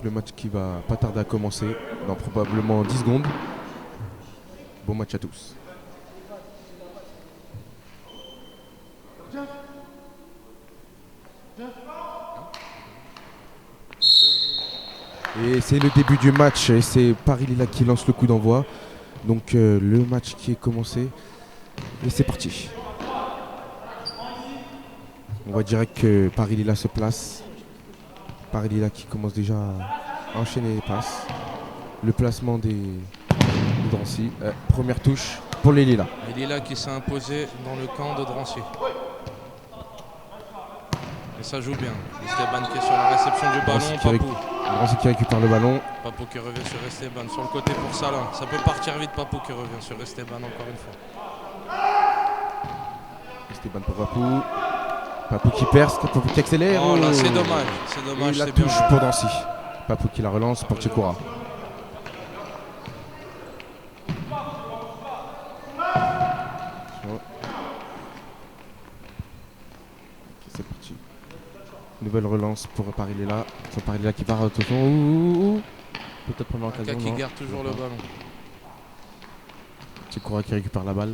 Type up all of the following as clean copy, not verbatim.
le match qui va pas tarder à commencer dans probablement 10 secondes. Bon match à tous. Et c'est le début du match et c'est Paris Lila qui lance le coup d'envoi. Donc le match qui est commencé et c'est parti. On voit direct que Paris Lila se place. Paris Lila qui commence déjà à enchaîner les passes. Le placement des Drancy. Première touche pour les Lilas. Les Lilas qui s'est imposé dans le camp de Drancy. Et ça joue bien. Esteban qui est sur la réception du ballon. Papou. Drancy qui récupère le ballon. Papou qui revient sur Esteban. Sur le côté pour Salah. Ça peut partir vite. Papou qui revient sur Esteban encore une fois. Esteban pour Papou. Papou qui perce. Papou qui accélère. Oh là, c'est dommage. C'est dommage. Et la touche pour Drancy. Papou qui la relance pour Tchekoura. C'est parti. Nouvelle relance pour Paris Lila. C'est Paris Lila qui part. Attention. Peut-être première occasion. Qui garde toujours le ballon. Tchekoura qui récupère la balle.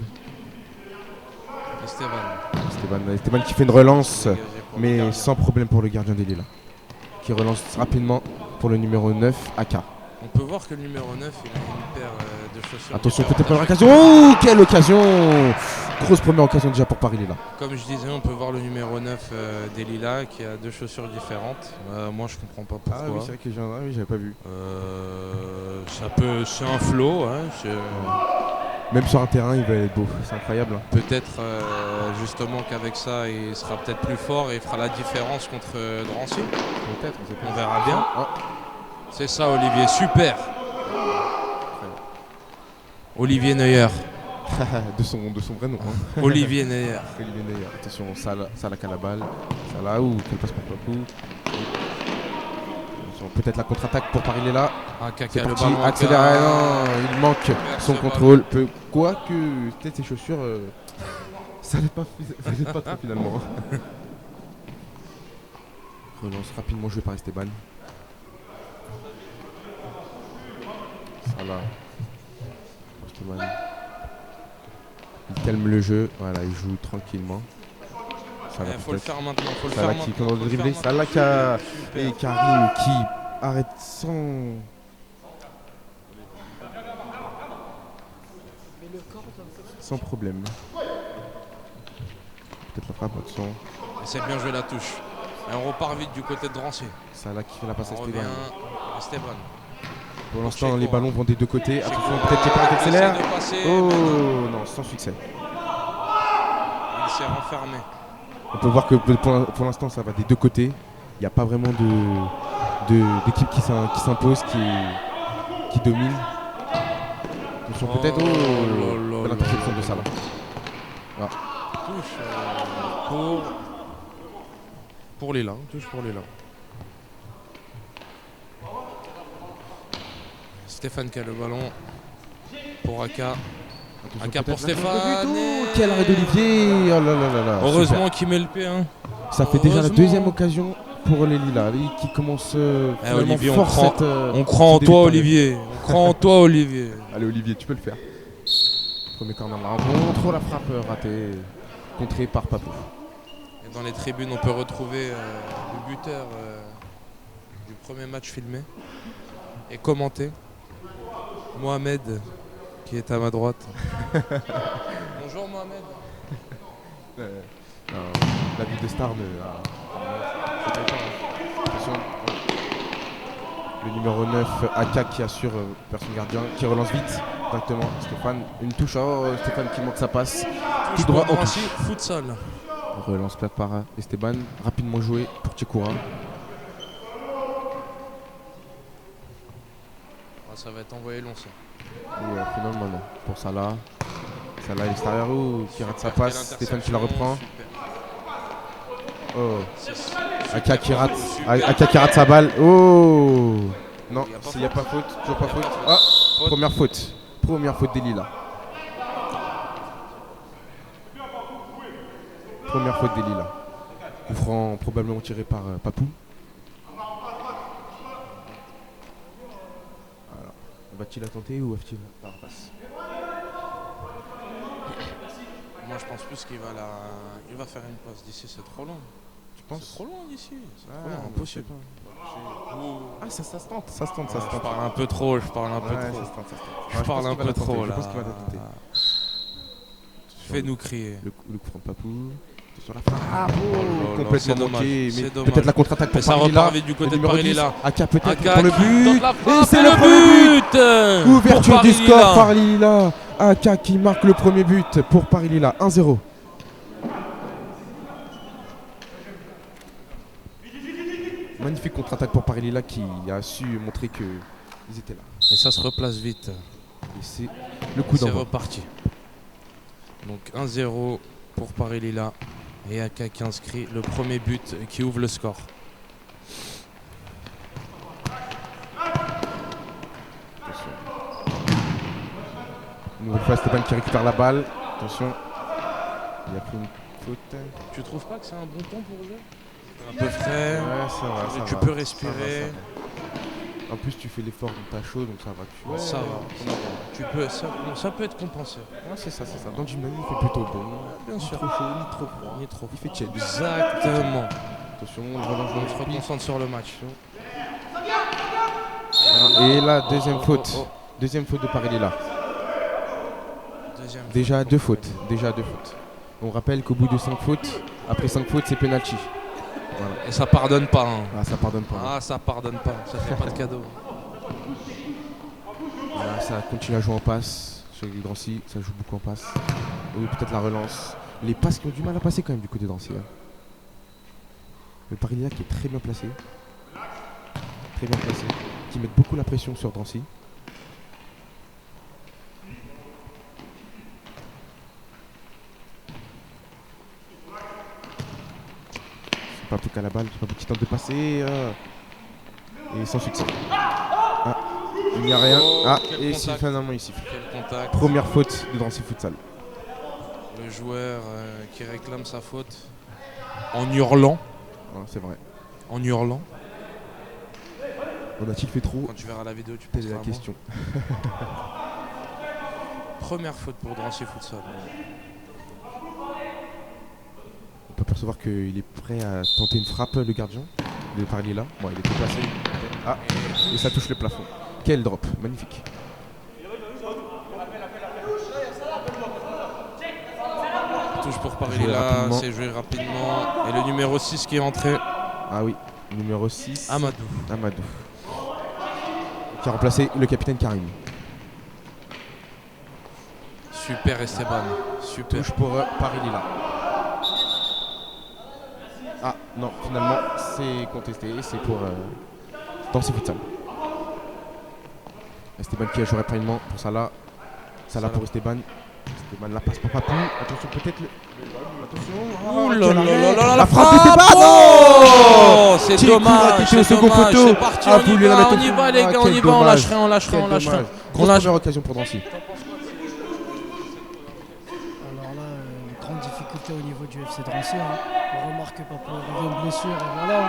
Esteban qui fait une relance, mais sans problème pour le gardien des Lilas. Qui relance rapidement pour le numéro 9, Aka. On peut voir que le numéro 9, il a une paire de chaussures. Attention, peut-être première occasion. Oh, quelle occasion! Grosse première occasion déjà pour Paris Lila. Comme je disais, on peut voir le numéro 9 des Lilas qui a deux chaussures différentes. Moi, je comprends pas pourquoi. Ah oui, c'est vrai que j'avais pas vu. C'est un flow. Hein, Même sur un terrain, il va être beau. C'est incroyable. Peut-être justement qu'avec ça, il sera peut-être plus fort et il fera la différence contre Drancy. Peut-être, on verra bien. Ah. C'est ça, Olivier. Super. Olivier Neuer. de son vrai nom. Hein. Olivier Neuer. Olivier Neuer. Attention, Salah qui a la balle. Salah ou quel passe pour Papou. Peut-être la contre-attaque pour Paris Lila. C'est le ballon. Accélère. Non, il manque son contrôle. Quoique, peut-être ses chaussures, ça n'allait pas trop finalement. Relance rapidement joué par Esteban. Salah. Esteban. Il calme le jeu. Voilà, il joue tranquillement. Il faut le faire maintenant. Salah qui arrête sans problème. Peut-être la frappe, attention. C'est bien joué la touche. Et on repart vite du côté de Drancy. Salah qui fait la passe à Esteban. Pour l'instant, les ballons vont des deux côtés. Attention, peut-être Tchekoura qui accélère. Oh non, sans succès. Il s'est renfermé. On peut voir que pour l'instant, ça va des deux côtés. Il n'y a pas vraiment d'équipe qui s'impose, qui domine. Attention, peut-être de l'interception de Salah. Ah. Touche pour les Lilas. Touche pour les Lilas. Stéphane qui a le ballon pour Aka. Aka pour Stéphane. Quel arrêt d'Olivier! Oh là là là là. Heureusement qu'il met le P1. Ça fait déjà la deuxième occasion pour les Lilas qui commence Olivier, fort on croit en toi, Olivier. On croit en toi, Olivier. Allez, Olivier, tu peux le faire. Premier corner de la rencontre, la frappe ratée, contrée par Papou. Et dans les tribunes, on peut retrouver le buteur du premier match filmé et commenté. Mohamed, qui est à ma droite. Bonjour Mohamed. La vie de star, attention. Le numéro 9, Aka qui assure personne gardien, qui relance vite directement. Stéphane, une touche. Oh, Stéphane qui manque sa passe. Tout droit en touche. Futsal. Relance plate par Esteban, rapidement joué pour Tchekoura. Ça va être envoyé long ça. Finalement non. Pour Salah. Salah à l'extérieur qui rate sa passe. Stéphane qui la reprend. Oh. Aka qui rate sa balle. Oh. Non, il n'y a pas faute. Toujours pas faute. Ah, première faute. Première faute des Lilas. Première faute des Lilas. Coup franc probablement tiré par Papou. Va-t-il la tenter ou va-t-il la repasse? Moi je pense plus qu'il va faire une passe d'ici, c'est trop loin. Tu penses? C'est trop loin d'ici. C'est trop Ah, loin, impossible. Ah, ça se tente, ça se tente, ça se Je tente. parle un peu trop, je parle un peu Ouais, trop. ça se tente, ça se tente. Je parle un peu trop Je là. pense qu'il va la tenter. Fais-nous crier. Le coup franc de Papou. Sur la frappe. Ah, là, complètement c'est dommage, manqué. c'est Mais dommage. peut-être la contre-attaque pour Mais ça Paris-Lilla. repart vite du côté de Paris-Lilla. Aka peut-être Aka pour le qui but. tente la frappe, Et c'est le premier but. Ouverture pour du Paris-Lilla. score, Paris-Lilla. Aka qui marque le premier but pour Paris-Lilla. 1-0. Magnifique contre-attaque pour Paris-Lilla qui a su montrer qu'ils étaient là. Et ça se replace vite. Et c'est le coup C'est d'envoi. reparti. Donc 1-0 pour Paris-Lilla. Et Aka qui inscrit le premier but qui ouvre le score. Une nouvelle fois, Stéphane qui récupère la balle. Attention. Il a pris une faute. Tu trouves pas que c'est un bon temps pour jouer? Un peu frais. Ouais, ça va. Tu peux respirer. Ça va. En plus, tu fais l'effort donc t'as chaud, donc ça va. Ça va. Tu peux, ça peut être compensé. Ouais, c'est ça. Dans le gymnase, il fait plutôt bon. Bien sûr. Trop chaud, ni trop froid. Ni trop. Il fait chill. Exactement. Attention, on relance On se reconcentre sur le match. Et là, deuxième faute. Deuxième faute de Paris-Lilla. Déjà deux fautes. On rappelle qu'au bout de 5 fautes, après 5 fautes, c'est penalty. Voilà. Et ça pardonne pas. Hein. Ah, ça pardonne pas. Ah, ça pardonne pas. Ça fait pas de cadeau. Voilà, ça continue à jouer en passe. Chez les Drancy, ça joue beaucoup en passe. Oui, peut-être la relance. Les passes qui ont du mal à passer quand même du côté de Drancy. Hein. Le Paris-Lilla qui est très bien placé. Qui met beaucoup la pression sur Drancy. C'est pas plus qu'à la balle, c'est pas qui tente de passer. Et sans succès. Ah, il n'y a rien. Ah, et finalement il siffle. Quel contact. Première faute de Drancy Futsal. Le joueur qui réclame sa faute en hurlant. Ouais, c'est vrai. En hurlant. On a-t-il fait trop? Quand tu verras la vidéo, tu Telle poseras est la question. Première faute pour Drancy Futsal. On peut percevoir qu'il est prêt à tenter une frappe, le gardien de Paris-Lilla. Bon, il était placé. Ah, et ça touche le plafond. Quel drop, magnifique. Touche pour Paris-Lilla, c'est joué rapidement. Et le numéro 6 qui est entré. Ah oui, numéro 6. Amadou. Qui a remplacé le capitaine Karim. Super Esteban. Super. Touche pour Paris-Lilla. Ah non, finalement c'est contesté, c'est pour Drancy Futsal. Esteban qui a joué rapidement pour Salah. Salah pour Esteban. Esteban la passe pour Papou. Attention peut-être le... Attention. Ouh là là là là, la frappe d'Esteban. Oh, c'est dommage, au second poteau. C'est parti, on y va les gars, on y va, on lâche rien. Grosse occasion pour Drancy. Alors là, grande difficulté au niveau du FC Drancy. On remarque pas pour revient de blessure et voilà.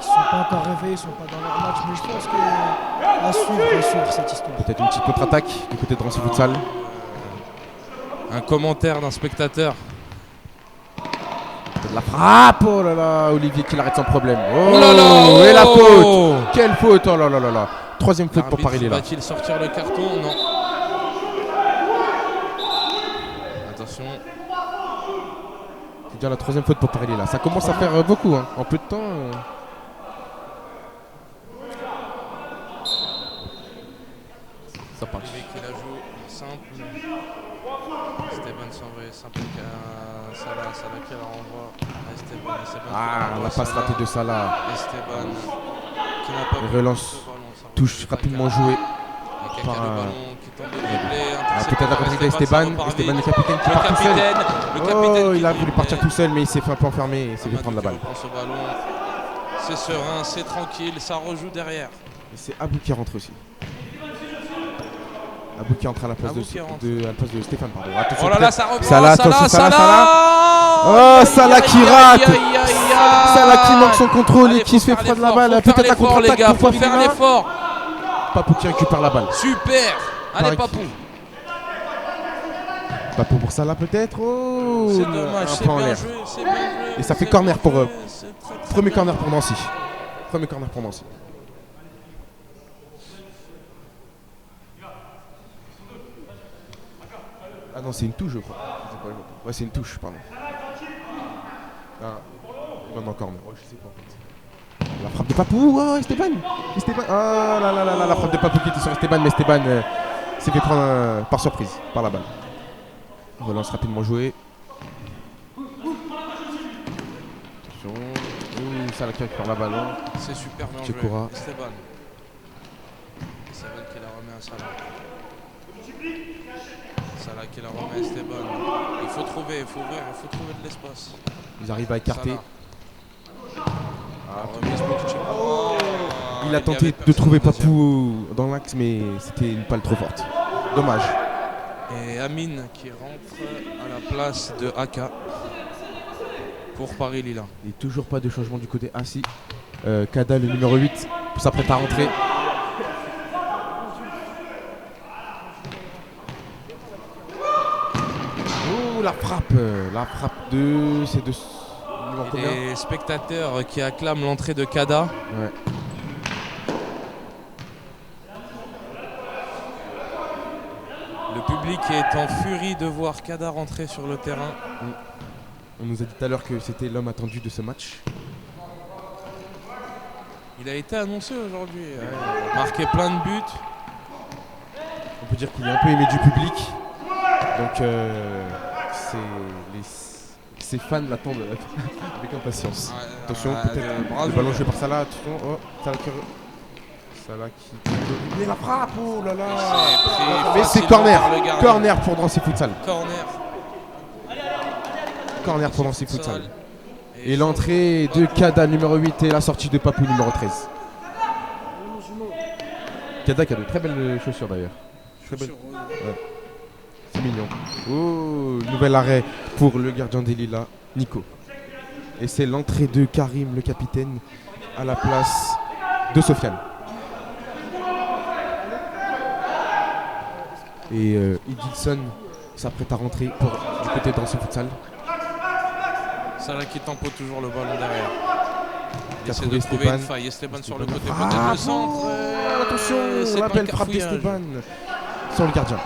Ils ne sont pas encore réveillés, ils ne sont pas dans leur match, mais je pense qu'à suivre cette histoire. Peut-être une petite contre-attaque du côté de Drancy Futsal. Un commentaire d'un spectateur. La frappe, oh là là, Olivier qui l'arrête sans problème. Oh là là, et la faute. Quelle faute, oh là là là là. Troisième faute pour Paris-Lilla. Va-t-il sortir le carton? Non. Attention. C'est déjà la troisième faute pour Paris-Lilla. Ça commence à faire beaucoup, hein. En peu de temps. Ça part. Qui la joue simple. Esteban s'envoie simple à Salah. Salah qui la renvoie à Esteban. Ah, la passe ratée de Salah. Esteban qui n'a pas relance. Touche rapidement jouée. Par le ballon qui tente de dribbler. Peut-être la contre d'Esteban. Esteban le capitaine qui part tout seul. Oh, il a voulu partir tout seul, mais il s'est fait un peu enfermer et il s'est fait prendre la balle. C'est serein, c'est tranquille, ça rejoue derrière. Et c'est Abou qui rentre aussi. Abou qui entre à la place de Stéphane, pardon. Attention, oh là là, ça reprend. Salah. Oh, Salah qui rate. Salah qui manque son contrôle et qui se fait prendre la balle. Peut-être la contre-attaque pour faire l'effort. Papou qui récupère la balle. Super. Allez, Pareil. Papou. Papou pour Salah peut-être. Oh, C'est dommage, un c'est point en bien l'air. joué, c'est bien joué. Et ça fait c'est corner bien pour, joué, c'est très, très Premier bien. corner pour Nancy. Premier corner pour Nancy. Ah non, c'est une touche, je crois. Ouais, c'est une touche, pardon. Ah, non, encore, mais je sais pas en fait. La frappe de Papou, oh Esteban. Esteban, oh là là là là, la frappe de Papou qui était sur Esteban, mais Esteban s'est fait prendre par surprise par la balle. Relance rapidement jouée. Attention. Salah qui récupère la ballon. C'est super bien Petit joué. Koura. Esteban. Esteban qui la remet à Salah. Salah qui la remet à Esteban. Il faut trouver, il faut ouvrir, il faut trouver de l'espace. Ils arrivent à écarter. Salah. Ah, Remise pour Petit Koura. il a y tenté avait de personne trouver au deuxième. Papou dans l'axe, mais c'était une palle trop forte. Dommage. Et Amine qui rentre à la place de Aka pour Paris Lila. Et toujours pas de changement du côté. Ah si. Kada, le numéro 8, s'apprête à rentrer. Oh, la frappe. La frappe de... C'est de... numéro Et combien? les spectateurs qui acclament l'entrée de Kada. Ouais. Le public est en furie de voir Kada rentrer sur le terrain. On nous a dit tout à l'heure que c'était l'homme attendu de ce match. Il a été annoncé aujourd'hui. Il a marqué plein de buts. On peut dire qu'il est un peu aimé du public. Donc ses fans l'attendent avec impatience. Attention, peut-être le ballon joué par Salah. Attention, oh, Salah qui... Mais la frappe, oh là là. Mais c'est corner. Corner pour Drancy Futsal. Corner. Corner pour Drancy Futsal. Et l'entrée de Kada numéro 8 et la sortie de Papou numéro 13. Kada qui a de très belles chaussures d'ailleurs. Très belles. Ouais. C'est mignon. Oh, nouvel arrêt pour le gardien des Lilas, Nico. Et c'est l'entrée de Karim, le capitaine, à la place de Sofiane. Et Edilson s'apprête à rentrer du côté de Drancy Futsal. Salah qui tempo toujours le ballon derrière. Il Qui a essaie trouvé de trouver Esteban. une faille. Esteban sur le côté. Ah, Peut-être le centre. attention, c'est la pas belle le frappe cafouillage. d'Esteban sur le gardien.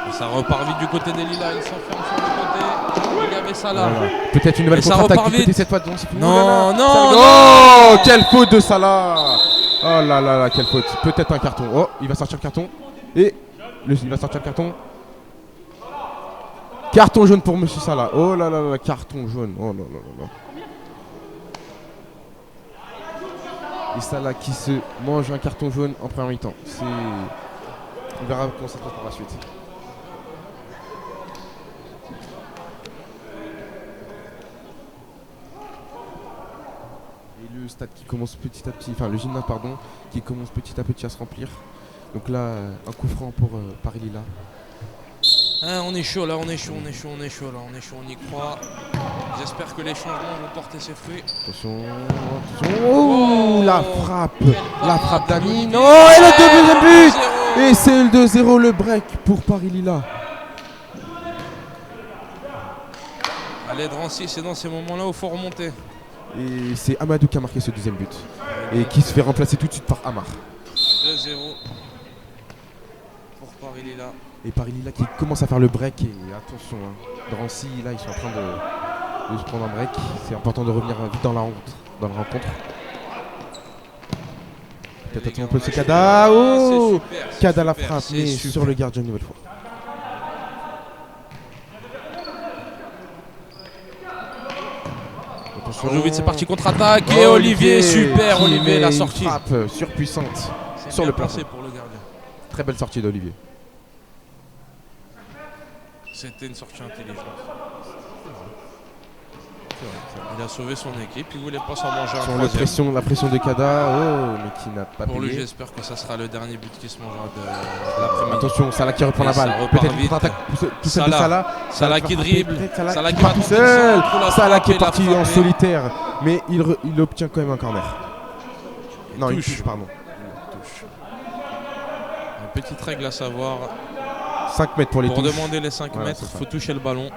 Et ça repart vite du côté des Lilas. Il s'enferme sur le côté. Il y avait Salah. Voilà. Peut-être une nouvelle Et ça contre-attaque repart du côté vite. cette fois de Drancy Futsal. Non, Oh là là. non, Salah- non. Oh, quelle faute de Salah. Oh là là là, quelle faute. Peut-être un carton. Oh, il va sortir le carton. Et il va sortir le carton. Carton jaune pour Monsieur Salah. Oh là là là, carton jaune. Oh là là là là. Et Salah qui se mange un carton jaune en première mi-temps. On verra comment ça se passe par la suite. Et le stade qui commence petit à petit, enfin le gymnase pardon, qui commence petit à petit à se remplir. Donc là, un coup franc pour Paris Lila. Ah, on est chaud là, on est chaud, on est chaud, on est chaud là, on est chaud, on y croit. J'espère que les changements vont porter ses fruits. Attention, attention. Oh, la frappe d'Amine. Oh, Oh, et le deuxième but. Et c'est le 2-0, le break pour Paris Lila. Allez, Drancy, c'est dans ces moments-là où il faut remonter. Et c'est Amadou qui a marqué ce deuxième but. Et qui se fait remplacer tout de suite par Amar. 2-0 pour Paris Lila. Et Paris Lila qui commence à faire le break. Et attention, hein, Drancy, là, ils sont en train de se prendre un break. C'est important de revenir vite dans la rencontre. Peut-être attendre un peu ce Kada. Oh, Kada la frappe, mais sur le gardien une nouvelle fois. On joue vite, c'est parti, contre-attaque. Et Olivier, super, qui Olivier, met la une sortie. frappe surpuissante C'est sur bien le plafond. placé pour le gardien. Très belle sortie d'Olivier. C'était une sortie intelligente. Il a sauvé son équipe, il voulait pas s'en manger un Sur troisième. la pression de Kada, oh, mais qui n'a pas Pour lui, payé. j'espère que ça sera le dernier but qui se mangera de l'après-midi. Attention, Salah qui reprend Et la ça balle. repart Peut-être une vite. contre-attaque tout seul de Salah. Salah qui dribble. Salah Salah qui qui part va tout tout seul. seul. Pour la Salah qui est frapper, parti la en frapper. solitaire. Mais il obtient quand même un corner. Non, une touche. touche, pardon. Touche. Petite règle à savoir, 5 mètres pour les pour touches. demander les 5 Voilà, mètres, c'est il ça. faut toucher le ballon.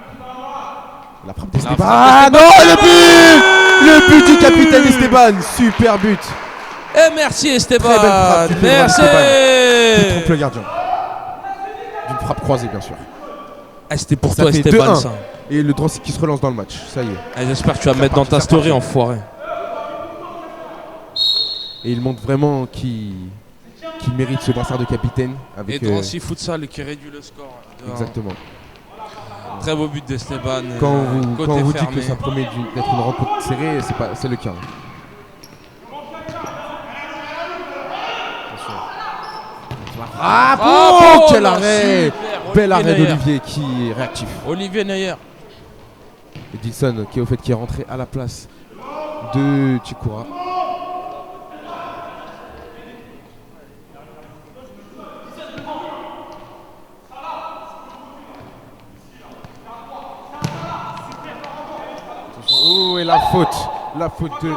La frappe d'Esteban. frappe Ah non, le but! Le but du capitaine Esteban. Super but. Et merci Esteban. Très belle frappe du Pedro Merci. Qui trompe le gardien. D'une frappe croisée, bien sûr. Ah, c'était pour Ça toi fait Esteban 2-1. ça. Et le Drancy qui se relance dans le match. Ça y est. Ah, j'espère que tu vas me mettre dans ta c'est story, reparti. enfoiré. Et il montre vraiment qu'il mérite ce brassard de capitaine. Et Avec, Drancy Futsal qui réduit le score. de 1. exactement. Très beau but d'Esteban. Quand vous, côté quand on vous dit fermé. que ça promet d'être une rencontre serrée, c'est le cas. Attention. Ah bon, quel arrêt! Super, Bel arrêt Olivier d'Olivier qui est réactif. Neuer. Olivier Neuer. Et Dilson qui est rentré à la place de Chikura. Oh, et la faute de...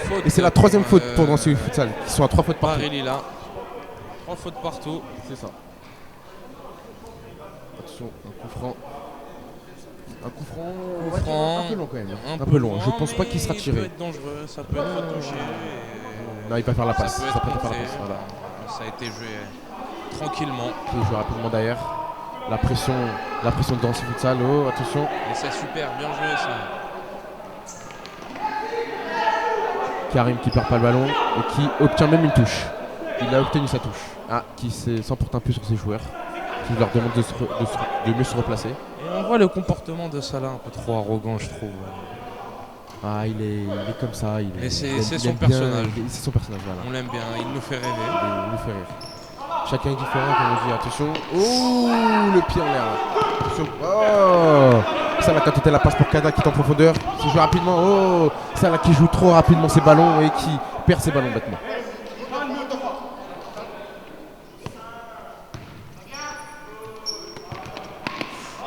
Faute Et c'est la troisième faute pour Drancy Futsal. Ils sont à 3 fautes partout. Barili là. 3 fautes partout. C'est ça. Attention, un coup franc. Un coup franc, on va dire franc. un peu long quand même. Un peu long. Je pense pas qu'il sera Il peut tiré. être dangereux, ça peut être touché. Non, il va faire la passe. Ça peut Ça être peut faire la contré. passe. Voilà. Ça a été joué tranquillement. Il joue rapidement derrière. La pression de Drancy Futsal. Oh, attention. Et c'est super, bien joué ça. Karim qui perd pas le ballon et qui obtient même une touche. Il a obtenu sa touche. Ah, qui s'emporte un peu sur ses joueurs. Qui leur demande de mieux se replacer. Et on voit le comportement de Salah un peu trop arrogant, je trouve. Ah, il est comme ça. Mais c'est il son aime bien- personnage. C'est son personnage, voilà. On l'aime bien, il nous fait rêver. Il nous fait rire. Chacun est différent, comme on dit. Attention. Oh, le pied en l'air. Attention. Oh, Salah qui a tenté la passe pour Kada qui est en profondeur. Qui joue rapidement. Oh, Salah qui joue trop rapidement ses ballons et qui perd ses ballons bêtement.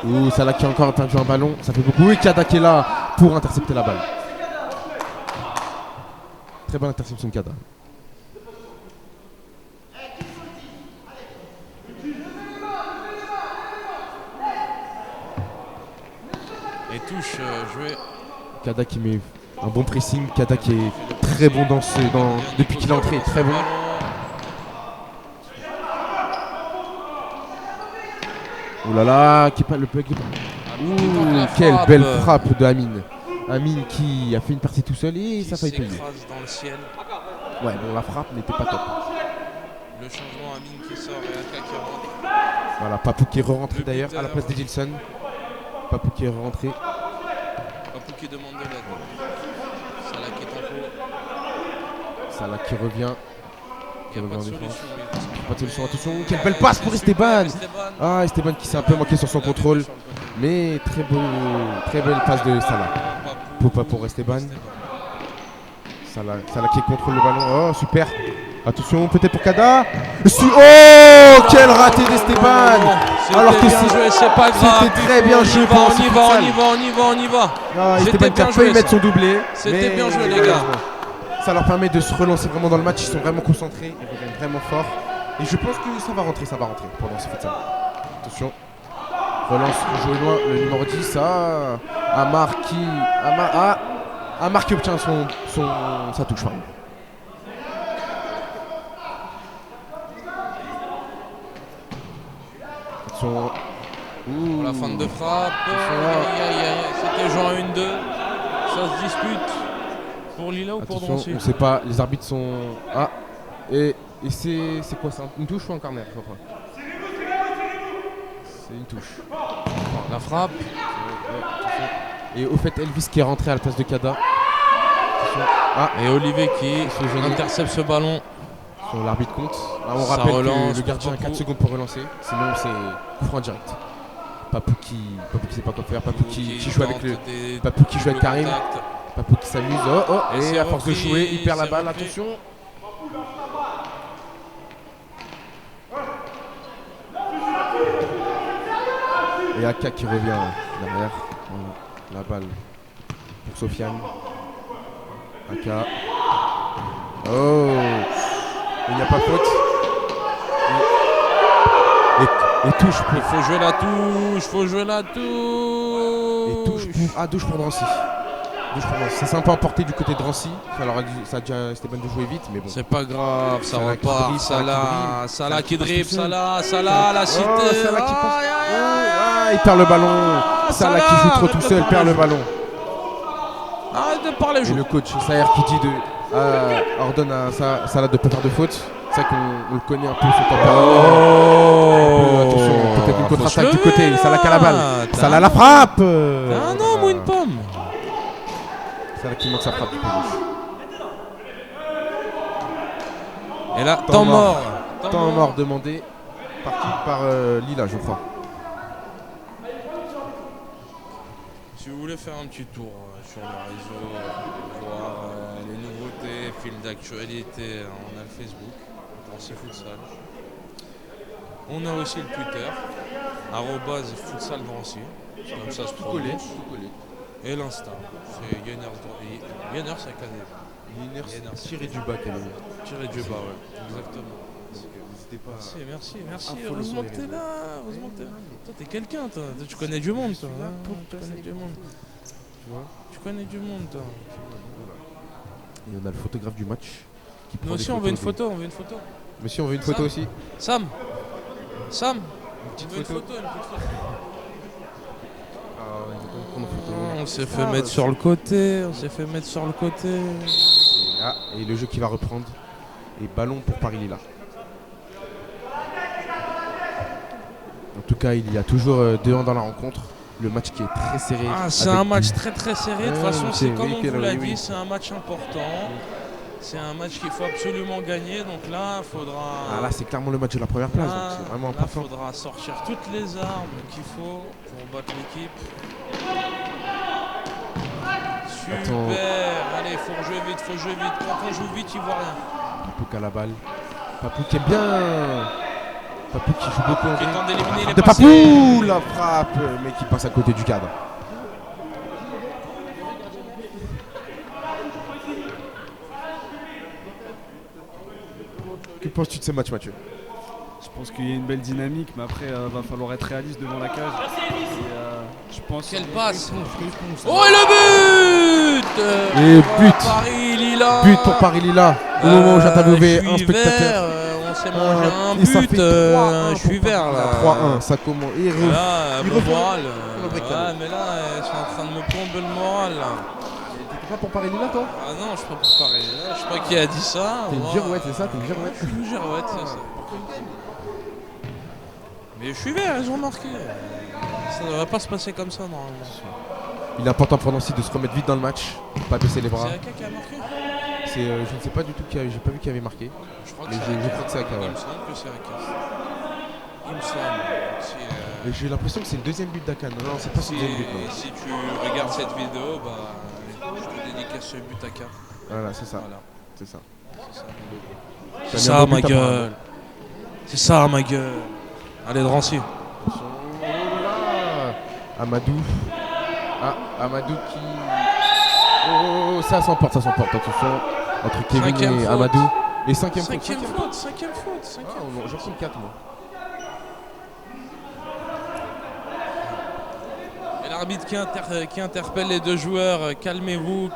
Ouh, Salah qui a encore perdu un ballon. Ça fait beaucoup. Et Kada qui est là pour intercepter la balle. Très bonne interception de Kada. Et touche jouée. Kada qui met un bon pressing. Kada qui est très bon depuis qu'il est entré. Très bon. Ouh là là, le puck. Ouh, quelle belle frappe de Amine. Amine qui a fait une partie tout seul et ça a failli payer. Dans le ciel. Ouais, bon, la frappe n'était pas top. Le changement, Amine qui sort et Aka qui rentre. Voilà, Papou qui est rentré Le d'ailleurs buteur. à la place d'Edilson. Papou qui est rentré. Papou qui demande de l'aide. Salah qui est en pot. Salah qui revient. Il n'y a pas de en défense. solution. Pas de solution, attention. Quelle belle passe pour Esteban. Ah, Esteban qui s'est un peu manqué sur son contrôle. Mais très belle passe de Salah. Pour Esteban. Salah qui contrôle le ballon. Oh, super. Attention, peut-être pour Kada. Oh, quel raté d'Esteban. Alors que c'est pas grave. c'était très bien joué pour on y va. Ah, C'était Esteban qui a bien failli joué, mettre ça. son doublé. C'était mais bien joué, les gars. malheureusement, ça leur permet de se relancer vraiment dans le match. Ils sont vraiment concentrés. Ils reviennent vraiment fort. Et je pense que ça va rentrer pendant ce futsal. Attention. Relance joué loin, le numéro 10. Amar qui obtient sa touche. Pardon. Attention. Ouh. La fin de frappe. C'était joué en 1-2. Ça se dispute. Pour Lila ou pour Attention, Drancy? on sait pas, les arbitres sont... Ah, et c'est quoi ça? Une touche ou un corner? C'est une touche. La frappe. Et au fait, Elvis qui est rentré à la place de Kada. Attention. Ah, Et Olivier qui se gêne. intercepte ce ballon. Sur l'arbitre compte. Ah, on Ça rappelle relance que le gardien a pour 4 Papou. secondes pour relancer. Sinon, c'est coup franc direct. Papou qui sait pas quoi faire. Papou qui joue avec Papou qui joue avec Karim. Papou qui s'amuse. Et c'est à force de repris, jouer, il perd la c'est balle. repris. Attention. Et Aka qui revient derrière. La balle pour Sofiane. Aka. Oh, il n'y a pas faute. Et touche Il faut jouer la touche, faut jouer la touche. Et touche pour Drancy. Ça s'est un peu emporté du côté de Drancy. Ça a déjà Esteban de jouer vite, mais bon. C'est pas grave, ça Salah qui repart. dribble, Salah qui dribble, Salah Salah, la cité. Salah qui passe. Aïe, aïe, aïe. Il perd le ballon. Salah qui joue trop tout seul, perd le ballon. Arrête de parler, Et joue. le coach Saher qui dit ordonne à Salah de ne pas faire de faute. C'est vrai qu'on le connaît un peu son tempérament. Attention, peut-être une contre-attaque du côté. Salah qui a la balle. Salah la frappe. T'as un homme ou une pomme? Salah qui manque sa frappe du coup. Et là, temps mort. Temps mort demandé par Lila, je crois. Si vous voulez faire un petit tour sur le réseau, voir les nouveautés, films d'actualité, on a le Facebook, Drancy Futsal. On a aussi le Twitter, @futsalDrancy, comme ça se trouve. Et l'Insta, c'est Gunners Academy. Tiré du bas, quand même. Tiré du bas, ouais, exactement. N'hésitez pas. Merci. follow Heureusement sur que les t'es là. Toi, t'es quelqu'un, toi. Tu connais du monde, toi. Tu connais du monde. Tu connais du monde, toi. Et on a le photographe du match. Nous aussi, on veut une photo. Monsieur, on veut une photo Sam. aussi. Sam, Petite on veut une photo. photo. On s'est fait Ah, mettre sur le côté. Et le jeu qui va reprendre. Et ballon pour Paris Lila. En tout cas, il y a toujours 2-1 dans la rencontre. Le match qui est très serré. C'est un match très serré. De toute façon, c'est comme on vous l'a oui. dit, c'est un match important. C'est un match qu'il faut absolument gagner. Donc là, il faudra. Là, c'est clairement le match de la première place. Donc c'est vraiment Là, important. il faudra sortir toutes les armes qu'il faut pour battre l'équipe. Super. Attends. Allez, faut jouer vite. Quand on joue vite, il voit rien. Papou qui a la balle. Papou qui aime bien. Papou qui joue beaucoup en Qui vrai. tente d'éliminer les De passés. Papou, la frappe, mais qui passe à côté du cadre. Que penses-tu de ce match, Mathieu? Je pense qu'il y a une belle dynamique, mais après, va falloir être réaliste devant la cage. Et, je pense. Quelle passe. Oh, et le but. Et but. Paris Lila. But pour Paris Lila. Au moment où j'interviewais je un suis spectateur. vert, on s'est mangé un Et ça but. fait 3-1 Je suis pour vert Paris là. Lila. 3-1, ça commence. Et Là, il bon revient. moral. Le break Ouais, mais là, ils sont en train de me plomber le moral. Là. T'étais pas pour Paris Lila, toi? Ah non, je suis pas pour Paris Lila. Je sais pas qui a dit ça. T'es une moi. girouette, c'est ça? T'es une girouette? Je suis une girouette, c'est ça. Mais je suis vert, ils ont marqué. Ça ne devrait pas se passer comme ça normalement. Il est important pour Nancy de se remettre vite dans le match, pas baisser les bras. C'est Aka qui a marqué? Je ne sais pas du tout j'ai pas vu qui avait marqué. Je crois que Mais c'est je crois que c'est Aka, Il ouais. me semble que c'est Aka. Il me semble. Et j'ai l'impression que c'est le deuxième but d'Aka. Non, c'est pas son deuxième but. Non. Si tu regardes cette vidéo, je te dédicace ce but Aka. Voilà, c'est ça. Voilà. C'est ça. C'est T'as mis ça un bon ma but, gueule. apparemment. C'est ça ma gueule. Allez Drancy. Attention. Oh là là. Amadou. Amadou qui. Oh, ça s'emporte. Attention. Entre Kevin Cinquième et faute. Amadou. Et cinquième faute. Cinquième faute. J'en suis 4 moi. Et l'arbitre qui interpelle les deux joueurs. Calmez-vous.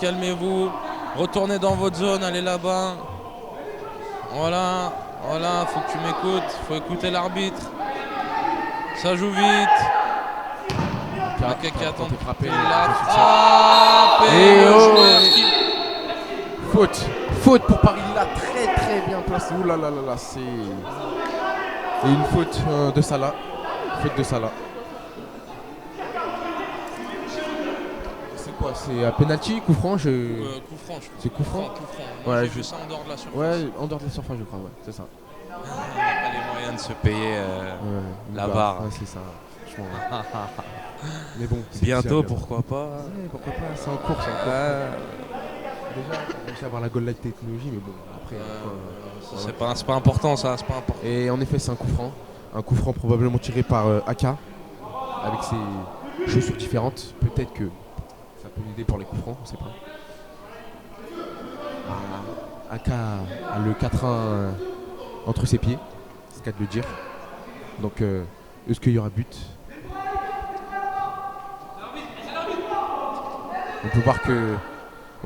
Retournez dans votre zone, allez là-bas. Voilà, faut que tu m'écoutes. Faut écouter l'arbitre. Ça joue vite. Aka qui attend de frapper. La frappe. Et le joueur qui... Faute pour Paris Lila, très bien placé. Ouh là, c'est. Et une faute de Salah. Faute de Salah. C'est quoi? C'est un penalty, coup franc coup franc, je crois. C'est coup franc? Moi, Ouais, j'ai vu ça en dehors de la surface. Ouais, en dehors de la surface, je crois, ouais, c'est ça. On n'a pas les moyens de se payer la barre. Ouais, c'est ça. Franchement. Mais bon. c'est Bientôt, fiable. pourquoi pas. Ouais, pourquoi pas? C'est en cours, Déjà, on a réussi à avoir la goal line technologie, mais bon, après. C'est pas important, ça, c'est pas important. Et en effet, c'est un coup franc. Un coup franc probablement tiré par Aka. Avec ses chaussures différentes. Peut-être que ça peut l'aider pour les coups francs, on sait pas. Aka a le 4-1 entre ses pieds, c'est le cas de le dire. Donc Est-ce qu'il y aura but? On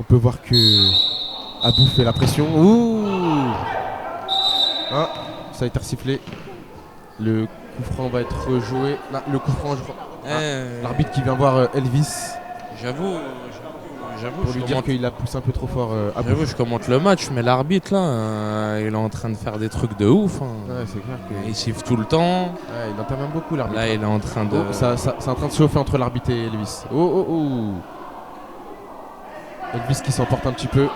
peut voir que Abou fait la pression. Ouh, ah, ça a été sifflé. Le coup franc va être rejoué. Là, le coup franc, l'arbitre qui vient voir Elvis. J'avoue, pour lui dire qu'il la pousse un peu trop fort. J'avoue, je commente le match, mais l'arbitre là, il est en train de faire des trucs de ouf. Hein. Ouais, c'est clair que... Il siffle tout le temps. Ouais, il intervient beaucoup l'arbitre. Là, il est en train de. Oh, c'est en train de se chauffer entre l'arbitre et Elvis. Oh. Elvis qui s'emporte un petit peu.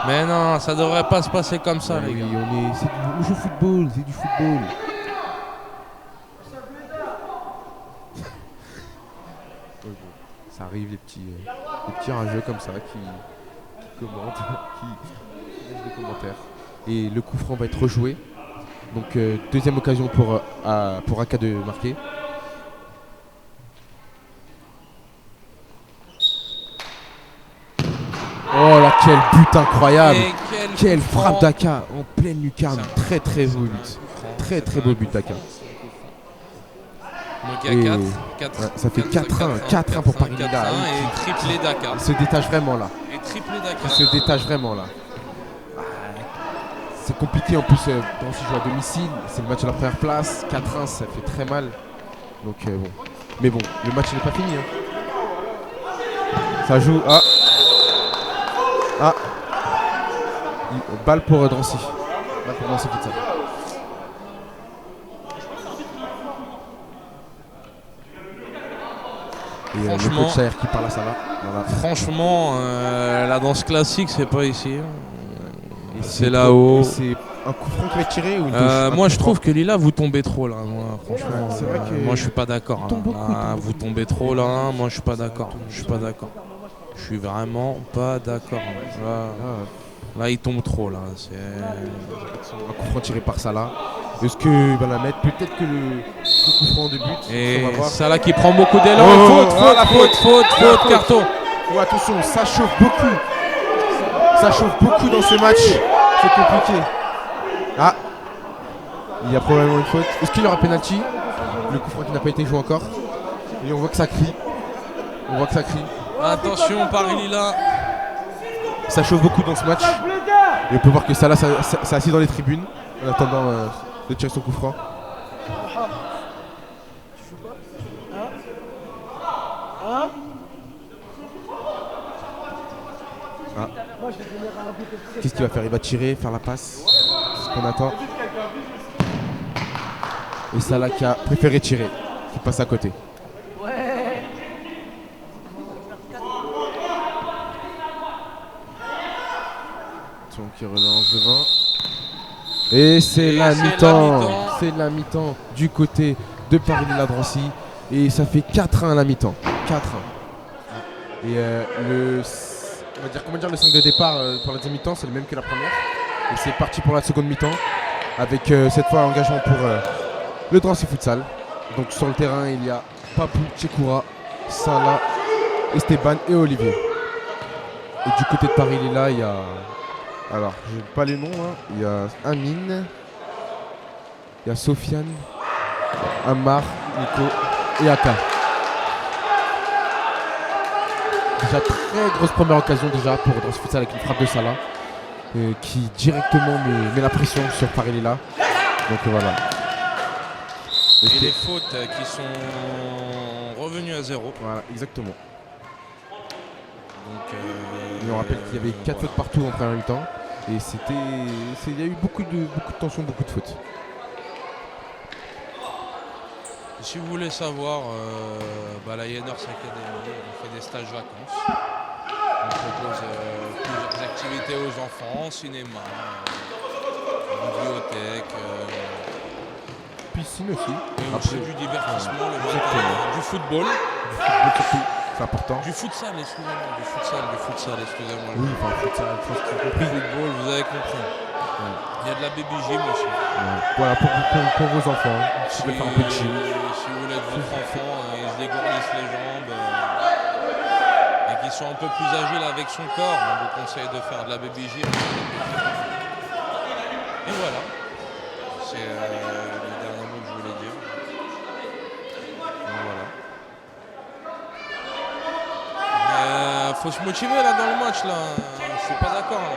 Mais non, ça devrait pas se passer comme ça, les gars. On joue au football, c'est du football. Ça arrive les petits rageux comme ça qui commentent, qui laissent des commentaires. Et le coup franc va être rejoué. Donc deuxième occasion pour Aka de marquer. Oh là, quel but incroyable! Quelle frappe d'Aka en pleine lucarne. Très beau but. Très beau but d'Aka. Donc il y a 4. Ouais, ça fait 4-1 pour Paris Lila. Et triplé d'Aka. Il se détache vraiment là. Et triplé d'Aka. Il se détache vraiment là. C'est compliqué en plus quand on joue à domicile. C'est le match à la première place. 4-1, ça fait très mal. Donc bon. Mais bon, le match n'est pas fini. Hein. Ça joue. Balle pour Drancy. Balle pour Drancy Futsal. Et le coach Saher qui parle à Salah. Voilà. Franchement, la danse classique, c'est pas ici. C'est là-haut. C'est un coup franc qui va être tiré ou une touche? Moi, je trouve que Lila, vous tombez trop là. Moi, franchement, c'est vrai que moi, je suis pas d'accord. Vous tombez trop là. Moi, je suis pas d'accord. Je suis vraiment pas d'accord. Là, il tombe trop là. Un coup franc tiré par Salah. Est-ce qu'il va la mettre? Peut-être que le coup franc de but. Et Salah qui prend beaucoup d'élan. Faute, carton. Oh, attention, ça chauffe beaucoup. Ça chauffe beaucoup dans ce match. C'est compliqué. Ah, il y a probablement une faute. Est-ce qu'il y aura penalty? Le coup franc qui n'a pas été joué encore. Et on voit que ça crie. Attention, Paris Lila. Ça chauffe beaucoup dans ce match. Et on peut voir que Salah s'est assis dans les tribunes en attendant de tirer son coup franc. Qu'est-ce qu'il va faire? Il va tirer, faire la passe. C'est ce qu'on attend. Et Salah qui a préféré tirer, qui passe à côté. Qui relance devant. Et c'est la mi-temps du côté de Paris Lila Drancy. Et ça fait 4-1 à la mi-temps. 4-1. Et le 5 de départ pour la deuxième mi-temps, c'est le même que la première. Et c'est parti pour la seconde mi-temps. Avec cette fois un engagement pour le Drancy Futsal. Donc sur le terrain, il y a Papou, Tchekoura, Salah, Esteban et Olivier. Et du côté de Paris Lila, il y a... Alors, je n'ai pas les noms. Hein. Il y a Amine, il y a Sofiane, Amar, Nico et Aka. Déjà très grosse première occasion déjà pour Drancy Futsal avec une frappe de Salah qui directement met la pression sur Paris Lila. Donc voilà. Et les fautes qui sont revenues à 0. Voilà, exactement. Donc, et on rappelle qu'il y avait 4 fautes partout en première mi-temps. Et il y a eu beaucoup de tension, beaucoup de fautes. Si vous voulez savoir, la Yenners Academy, on fait des stages vacances. On propose plusieurs activités aux enfants, cinéma, bibliothèque. Piscine aussi. Et aussi du divertissement, le matin, du football. Surtout, c'est important. Du futsal, excusez-moi. Oui, enfin, futsal, je pense que compris. Football, vous avez compris. Ouais. Il y a de la baby gym aussi. Ouais. Voilà, pour vos enfants, si vous voulez faire un peu de gym. Si vous voulez que votre enfant il se dégourdisse les jambes et qu'il soit un peu plus agile avec son corps, on vous conseille de faire de la baby gym. Et voilà. C'est les derniers mots que je voulais dire. faut se motiver là dans le match là. Je suis pas d'accord là.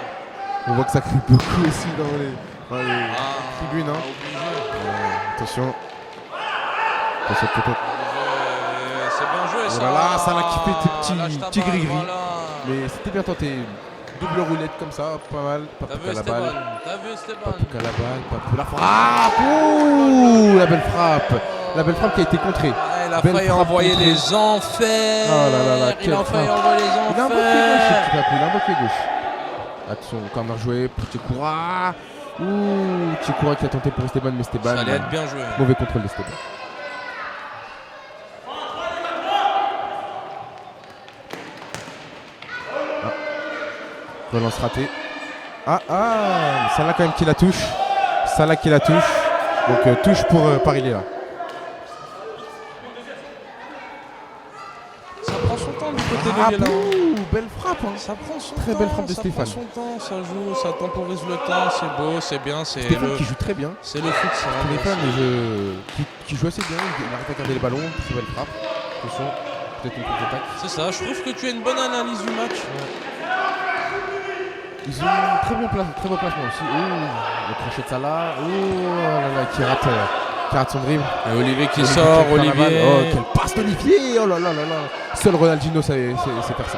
On voit que ça crie beaucoup aussi dans les tribunes. Hein. Attention. Attention peut-être. C'est bien joué ça. Voilà, ça l'a kiffé Lâche tes ta petits balle, gris-gris. voilà. Mais c'était bien tenté. Double roulette comme ça, pas mal. T'as Papou vu à la balle. Esteban? T'as vu Esteban? Papou à la balle. Papou la frappe. Ouh, la belle frappe. La belle frappe qui a été contrée. Il a Belle failli frappe envoyer contrée. les enfers. Oh là là là, Il a quelle failli frappe. envoyer les Il a un bon pied gauche, ce enfers. petit Papou. Il a un bon pied gauche. Attention, corner joué pour Tchekoura. Ouh, Tchekoura qui a tenté pour Esteban, mais Esteban. Ça allait être bien joué. Mauvais contrôle d'Esteban. Relance ratée. Salah quand même qui la touche. Salah qui la touche. Donc touche pour Paris-Léla. Ça prend son temps du côté Ah, de Léla. belle frappe. Hein. Ça prend son Très temps. belle frappe de Stéphane. Ça prend son temps, ça joue, ça temporise le temps. C'est beau, c'est bien. C'est Stéphane le, qui joue très bien. c'est le foot. C'est vraiment Stéphane qui joue assez bien. Il arrête à garder les ballons. Très belle frappe. Attention, peut-être une contre-attaque. C'est ça, je trouve que tu as une bonne analyse du match. Ils ont très bon placement aussi. Le crochet de Salah. Qui rate son dribble. Et Olivier qui Olivier sort, qui prend la balle. Olivier. Oh, quelle passe d'Olivier. Oh là là là là. Seul Ronaldinho sait faire ça.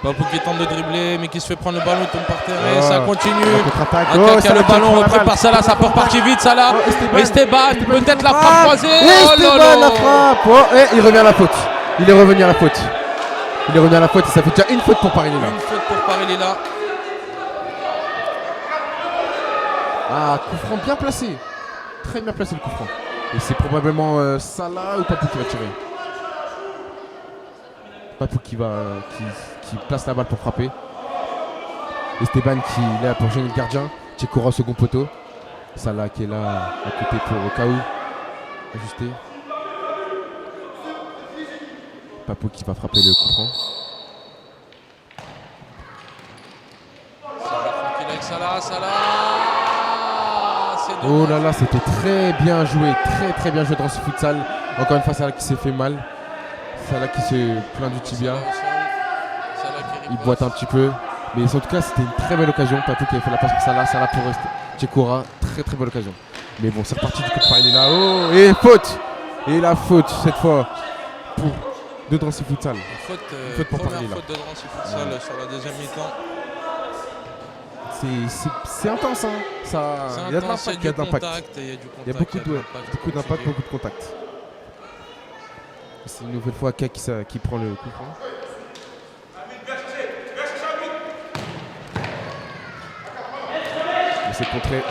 Papou qui tente de dribbler, mais qui se fait prendre le ballon, tombe par terre et Ah, ça la continue. contre-attaque. Akaka, Salah le qui ballon prend la repris balle. par Salah, ça part parti vite, Salah. Oh, Esteban, peut-être la frappe. frappe croisée. Esteban la frappe. Oh, il revient à la faute. Il est revenu à la faute. Et ça fait déjà une faute pour Paris Léla. Une faute pour Paris-Léla. Coup franc bien placé. Très bien placé le coup franc. Et c'est probablement Salah ou Papou qui va tirer. Papou qui place la balle pour frapper. Esteban qui est là pour gêner le gardien. Tchekoura au second poteau. Salah qui est là à côté pour Kaou. Ajusté. Papou qui va frapper le coup franc. Ça va tranquille avec Salah. C'est Oh dommage. là là, c'était très bien joué. Très bien joué dans ce futsal. Encore une fois, Salah qui s'est fait mal. Salah qui s'est plaint du tibia. Salah qui Il riposte. boite un petit peu. Mais en tout cas, c'était une très belle occasion. Papou qui avait fait la passe pour Salah. Salah pour Tchekoura. Très belle occasion. Mais bon, c'est reparti du coup de Paris Léla. Oh, et faute. Et la faute cette fois pour de Drancy Futsal. Faute pour première Paris-Léla. faute de Drancy Futsal sur la deuxième mi-temps. C'est intense. Hein. Il y a de intense, l'impact. Il y a de l'impact. Il y a du contact. Il y a beaucoup de d'impact, beaucoup de contact. C'est une nouvelle fois Aka qui prend le coup franc. Mais c'est contré.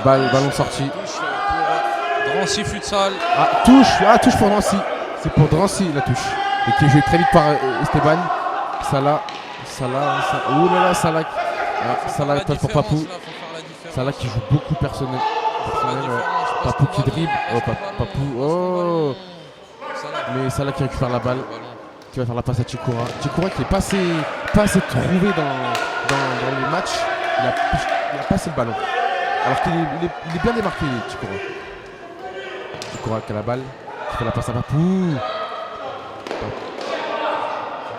Ballon sorti. Touche pour Drancy Futsal. Touche pour Drancy. C'est pour Drancy la touche. Et qui est joué très vite par Esteban. Salah. Ouh là là, Salah. Salah passe pour Papou. Salah qui joue beaucoup personnel. Papou qui dribble. Papou. Oh. Mais Salah qui récupère la balle. Qui va faire la passe à Tchekoura. Tchekoura qui est pas assez trouvé dans les matchs. Il a passé le ballon. Alors qu'il est bien démarqué, Tchekoura. Tchekoura qui a la balle. Qui fait la passe à Papou.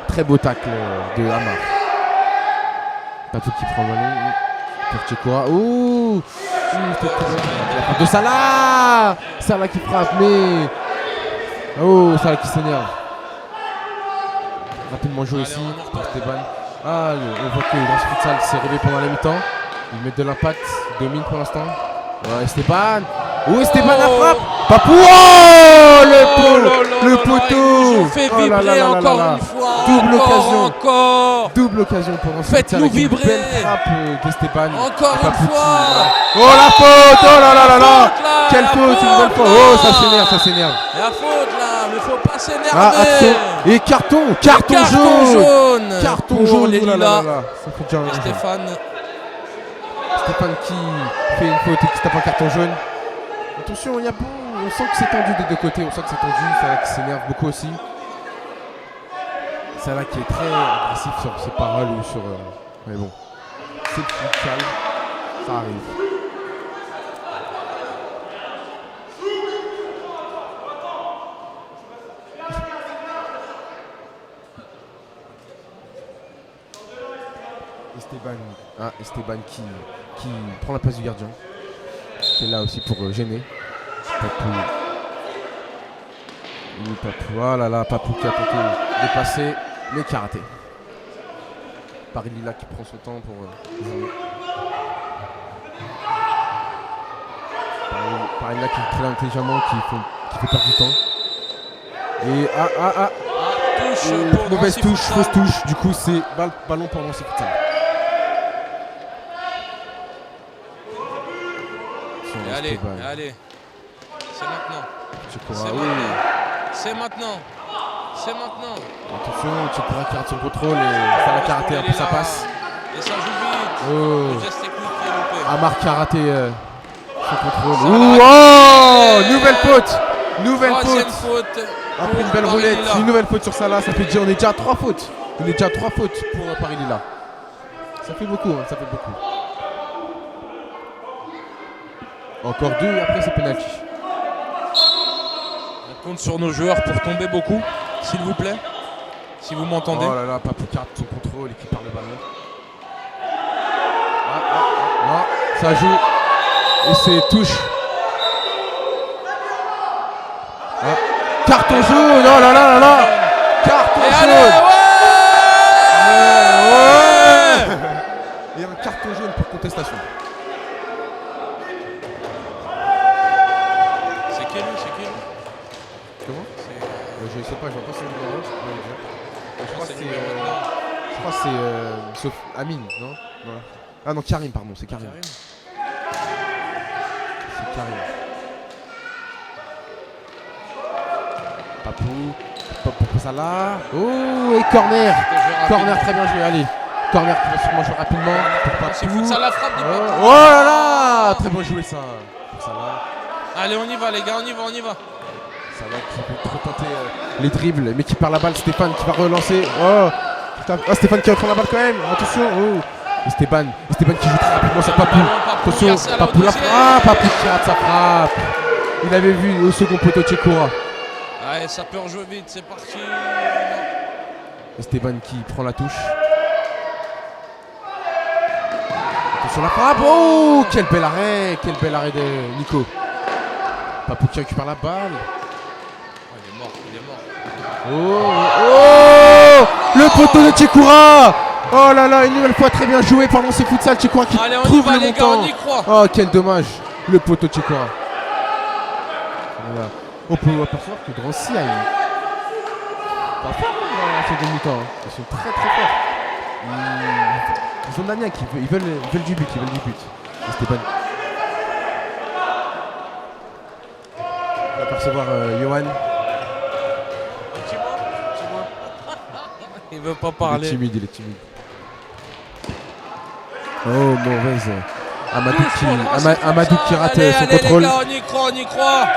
Très beau tacle de Hamar. Papou qui prend le ballon pour Tchekoura. Ouh, la frappe de Salah. Salah qui frappe, mais Salah qui s'énerve. Rapidement joué ici pour Esteban. On voit que dans ce futsal s'est réveillé pendant la mi-temps. Ils mettent de l'impact, ils dominent pour l'instant. Esteban. Esteban la frappe. Papou. Le poteau. Ils ont fait vibrer encore une fois. Double occasion pour un Faites-nous vibrer. Belle frappe d'Esteban. Encore une fois. La faute. Oh là là là là. là. Quelle La faute, une belle faute, faute. là. Ça s'énerve. La faute là, mais faut pas s'énerver. Attention. Et carton jaune. Carton pour jaune. les Oh là Lilas. là là. Ça fait déjà Et Stéphane. Stéphane qui fait une faute et qui se tape un carton jaune. Attention, on sent que c'est tendu des deux côtés, on sent que c'est tendu, Salah qui s'énerve beaucoup aussi. Salah qui est très agressif sur ses paroles ou sur... Mais bon, c'est le futsal, ça arrive. Esteban qui prend la place du gardien. Qui est là aussi pour gêner. Papou. Oh là là, Papou qui a tenté de passer, mais qui a raté. Paris-Lila qui prend son temps pour jouer. Paris-Lila qui crée intelligemment, qui fait perdre du temps. Et touche pour mauvaise Drancy touche, Futsal. fausse touche. Du coup, c'est ballon pour Drancy Futsal. Et allez, c'est maintenant. Tchekoura, oui. C'est maintenant. Attention, Tchekoura qui rate son contrôle et Salah qui a raté un peu sa passe. Et ça joue vite. Oh. Le geste technique qui est loupé. Amar qui a raté son contrôle. Salah. Nouvelle faute. Troisième faute. Après une pour belle Paris roulette, Lila. une nouvelle faute sur Salah, ça fait déjà, on est déjà à 3 fautes. On est déjà à 3 fautes pour Paris Lila. Ça fait beaucoup, ça fait beaucoup. Encore 2 et après c'est penalty. On compte sur nos joueurs pour tomber beaucoup, s'il vous plaît. Si vous m'entendez. Oh là là, Papou qui rate son contrôle et qui perd le ballon. Non, ça joue. Et c'est touche. Carton jaune, oh là là là là. Carton Et jaune. allez, ouais. Et un carton jaune pour contestation. C'est qui lui? Comment Je sais pas, je vois pas son numéro. Je crois que C'est numéro maintenant. je crois que c'est sauf Amine, non? Ah non, Karim, pardon, c'est Karim. C'est Karim. Papou pour Salah. Oh, et corner. Corner très bien joué, allez. Corner qui va sûrement jouer rapidement. Pour C'est Papou. ça la frappe de Papou. Oh là là, très bien joué ça. Pour Salah. Allez, on y va les gars, on y va. Salah qui veut trop tenter les dribbles, mais qui perd la balle. Stéphane qui va relancer. Oh, putain. Ah, Stéphane qui reprend la balle quand même. Attention. Oh. Et Stéphane qui joue très rapidement sur Papou. Attention, Papou la frappe. Papou qui rate sa frappe. Il avait vu au second poteau Tchekoura. Allez, ça peut rejouer vite, c'est parti. Esteban qui prend la touche. Attention la frappe. Oh, quel bel arrêt de Nico. Papou qui récupère la balle. Il est mort. Oh, le poteau de Tchekoura. Oh là là, une nouvelle fois très bien joué pendant ces futsal. Tchekoura qui Allez, on y trouve va le les gars, montant. on y croit. Oh, quel dommage. Le poteau de Tchekoura. Voilà. On peut apercevoir que Drancy a une... Pas fort dans la seconde mi-temps. Hein. Ils sont très très forts. Ils ont Damien qui veut, ils veulent du but. Et Stéphane. On va apercevoir Johan. Il veut pas Il est parler. timide. Oh, mauvaise. Amadou qui rate Allez, son allez, contrôle. les gars, on y croit.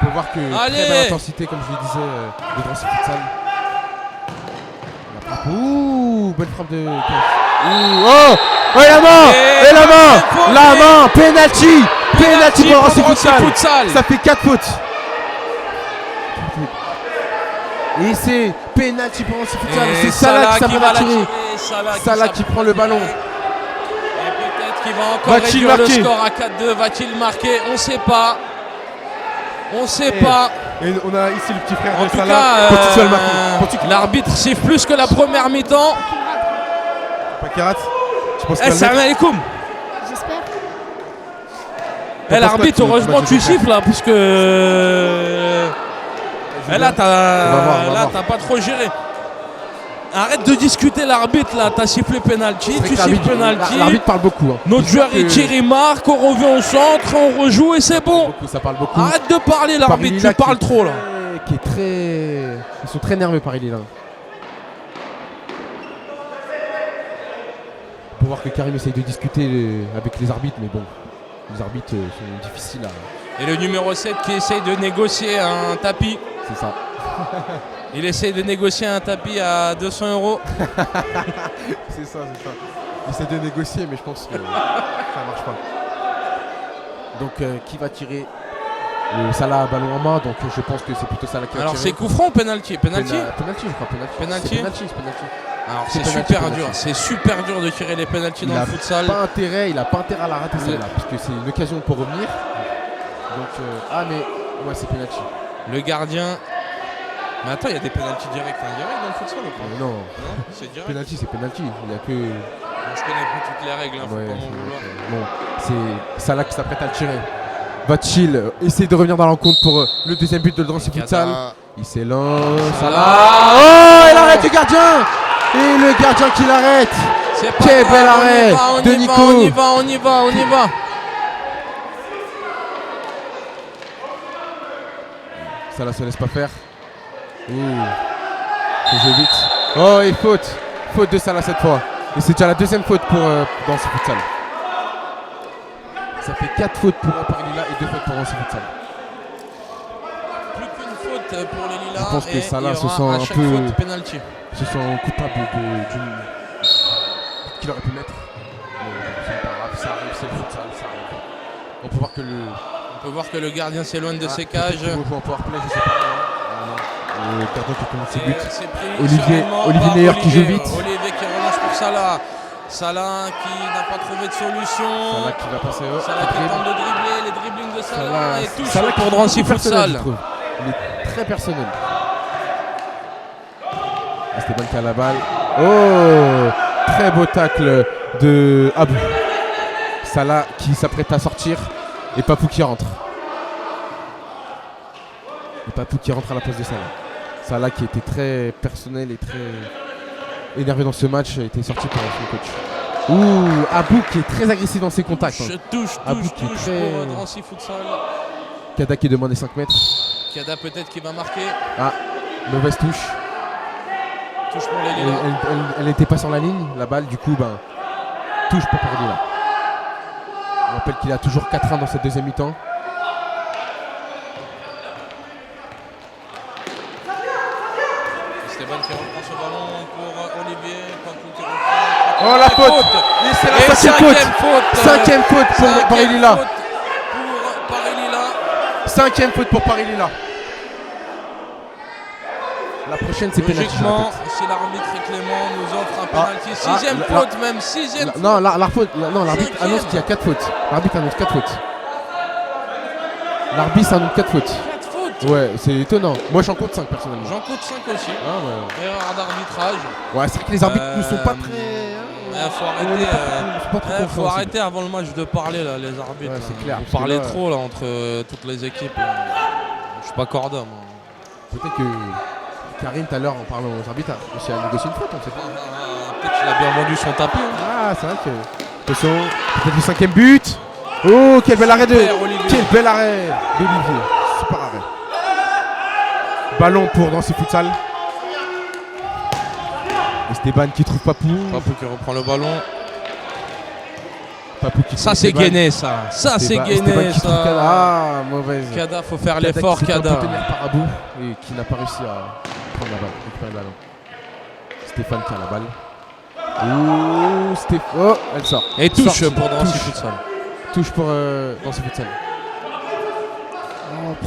On peut voir que Allez. très belle intensité, comme je le disais, de Drancy Futsal. La frappe. Ouh, belle frappe de... Ouh, oh, et la main. Et la main. Penalty pour Drancy Futsal. Ça fait 4 fautes. Et c'est penalty pour Drancy Futsal. C'est Salah qui va tirer. Salah qui prend le ballon. Et peut-être qu'il va encore Va-t-il réduire le marquer score à 4-2. Va-t-il marquer? On sait pas. Et on a ici le petit frère En de tout Salah. cas, l'arbitre siffle plus que la première mi-temps. Pakirat, tu penses qu'il va le Salam mettre? alaikum. J'espère. T'en penses L'arbitre, quoi, heureusement tu siffles là, puisque là t'as pas trop géré. Arrête de discuter l'arbitre là, t'as sifflé penalty, tu siffles penalty. L'arbitre parle beaucoup. Hein. Notre joueur il tire, il marque, on revient au centre, on rejoue et c'est bon. Ça parle beaucoup. Arrête de parler l'arbitre, tu parles trop là. Qui est très... Ils sont très nerveux Paris Lila. On peut voir que Karim essaye de discuter avec les arbitres, mais bon, les arbitres sont difficiles à... Et le numéro 7 qui essaye de négocier un tapis. C'est ça. Il essaye de négocier un tapis à 200 €. C'est ça. Il essaie de négocier, mais je pense que ça marche pas. Donc, qui va tirer? Salah ballon en main, donc je pense que c'est plutôt Salah qui va Alors tirer. c'est coup franc ou penalty? Penalty. Penalty, je crois. Penalty. C'est penalty. Alors c'est penalty, super penalty. dur, c'est super dur de tirer les pénaltys dans le futsal. Il n'a pas intérêt à la rater celle-là, parce que c'est une occasion pour revenir. Donc, mais ouais, c'est penalty. Le gardien. Mais attends, il y a des pénaltys directs et indirects dans le futsal ou pas? Non, Non, c'est direct. penalty, c'est penalty. Il n'y a que. Bon, je connais pas toutes les règles, faut Ouais, pas m'en vouloir. bon, c'est Salah qui s'apprête à le tirer. Va-t-il essayer de revenir dans la rencontre pour le deuxième but de Drancy Futsal? Kada. Il s'élance. Salah. Salah. Oh, il arrête le gardien. Et le gardien qui l'arrête. C'est pas Quel grave, bel arrêt on de y va, Nico. on y va, on y va, on y va. Salah se laisse pas faire. Ouh. Faut jouer vite. Oh, et faute. Faute de Salah cette fois. Et c'est déjà la deuxième faute pour Drancy Futsal. Ça fait 4 fautes pour Paris Lila et 2 fautes pour Drancy Futsal. Plus qu'une faute pour les Lilas. Je pense que et Salah il y se aura sent à un chaque peu- faute penalty. Se sent coupable d'une qu'il aurait pu mettre. Mais c'est pas grave, ça arrive, c'est le futsal, ça arrive. On peut voir que le. On peut voir que le gardien s'éloigne de ses peut-être cages. qu'il rejoue en powerplay, je sais pas. Ah non. Le gardien qui commence ses Et, buts. c'est pris Olivier- sereinement Olivier par Meyer qui joue Olivier. vite. Olivier qui relance pour Salah. Salah qui n'a pas trouvé de solution. Salah qui va passer au. Salah qui tente de dribbler, les dribblings de Salah et touche Salah pour qui est Drancy beaucoup personnel, Futsal. je trouve. Il est très personnel. Esteban qui a la balle. Oh, très beau tacle de Abou. Salah qui s'apprête à sortir et Papou qui rentre. Et Papou qui rentre à la place de Salah. Salah qui était très personnel et très énervé dans ce match était sorti par son coach. Ouh, Abou qui est très agressif dans ses contacts. Touche, Hein. touche Abou qui est pour très- Drancy Futsal. Kada qui demande les 5 mètres. Kada peut-être qui va marquer. Mauvaise touche. Touche pour les Elle Lilas. n'était pas sur la ligne, la balle, du coup, touche pour Paris là. On rappelle qu'il a toujours 4-1 dans cette deuxième mi-temps. Esteban qui reprend ce ballon pour Olivier. Papou qui reprend. Oh la faute. Et c'est la Et cinquième faute. Cinquième faute pour Paris Lila. Pour Paris Lila. Cinquième faute pour Paris Lila. La prochaine c'est pénalty. Logiquement, si l'arbitre est clément, nous offre un penalty. Sixième la- faute même, sixième faute. Non, l'arbitre Cinquième. annonce qu'il y a 4 fautes. L'arbitre annonce 4 fautes. L'arbitre annonce 4 fautes. 4 fautes. Ouais, c'est étonnant. Moi j'en compte 5 personnellement. J'en compte 5 aussi. Ah, ouais. Erreur d'arbitrage. Ouais, c'est vrai que les arbitres ne sont pas très. Faut On arrêter. est pas trop Faut compréhensibles. arrêter avant le match de parler là, les arbitres. Ouais, c'est là. clair, Vous parce que parlez là- trop là entre toutes les équipes. Là. Je suis pas corda moi. Peut-être que Karim tout à l'heure en parlant aux arbitres a réussi à négocier une faute, on sait pas. Peut-être qu'il a bien vendu son tapis. Hein. Ah, c'est vrai que. Attention, peut-être le 5ème but. Oh, quel bel arrêt de. Super, Olivier. Quel bel arrêt d'Olivier. Super arrêt. Ballon pour Drancy Futsal. Esteban qui trouve Papou. Papou qui reprend le ballon. Papou qui Ça trouve c'est Esteban. gainé ça. Ça c'est Esteban gainé qui trouve Kada. ça. Ah, mauvaise. Kada, faut faire Kada l'effort qui s'est fait un peu Kada. tenir par Abou et qui n'a pas réussi à prendre la balle, récupérer le ballon. Stéphane qui a la balle. Ouh, oh, elle sort. Et touche Sortie. pour Drancy Touche. Futsal. Touche pour Drancy Futsal.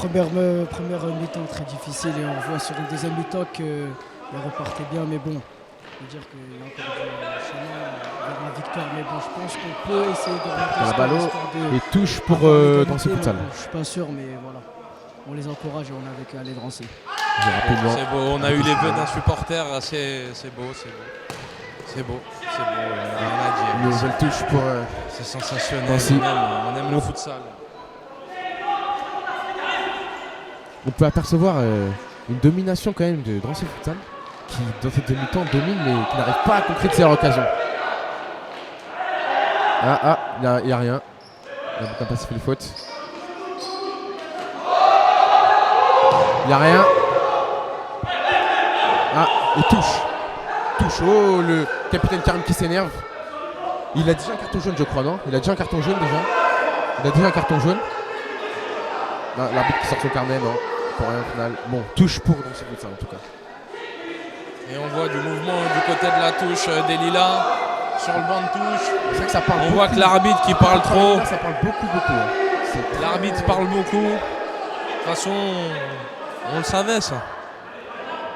Première mi-temps très difficile et on voit sur une deuxième mi-temps qu'il repartait bien, mais bon, on peut dire qu'il y a encore du chemin vers la victoire, mais bon, je pense qu'on peut essayer de remonter La ce balle score, histoire de et touche pour avoir l'égalité, Drancy mais Futsal. bon, je suis pas sûr, mais voilà, on les encourage et on a avec aller Drancy. J'ai rapidement. C'est beau, on a eu les vœux d'un supporter, c'est beau, c'est beau. C'est beau, c'est beau, rien à Une dire. nouvelle touche pour. C'est sensationnel, Merci. on aime le futsal. On peut apercevoir une domination quand même de Drancy Futsal qui, dans cette demi-temps, domine mais qui n'arrive pas à concrétiser leur occasion. Il n'y a rien. Il n'a pas fait les fautes. Il n'y a rien. Et touche. Touche. Oh, le capitaine Karim qui s'énerve. Il a déjà un carton jaune, je crois, non? Il a déjà un carton jaune déjà. Il a déjà un carton jaune. Non, l'arbitre qui sort son carnet, non. Pour rien au final. Bon, touche pour Drancy Futsal en tout cas. Et on voit du mouvement du côté de la touche des Lilas sur le banc de touche. C'est vrai que ça parle On beaucoup. voit que l'arbitre qui parle trop. Ça parle beaucoup. Hein. C'est très- L'arbitre parle beaucoup. De toute façon, on le savait ça.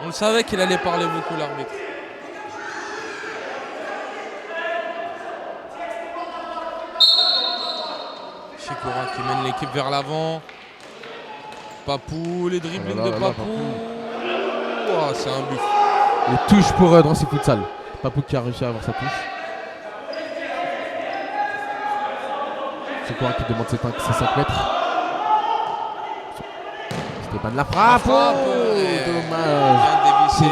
On le savait qu'il allait parler beaucoup l'arbitre. Ficora qui mène l'équipe vers l'avant. Papou, les dribblings Oh là de là, Papou. Oh, c'est un but. Et touche pour Drancy Futsal. Papou qui a réussi à avoir sa touche. C'est quoi qui demande ses 5 mètres. Stéphane la frappe. frappe, Dommage. Bien dévissé.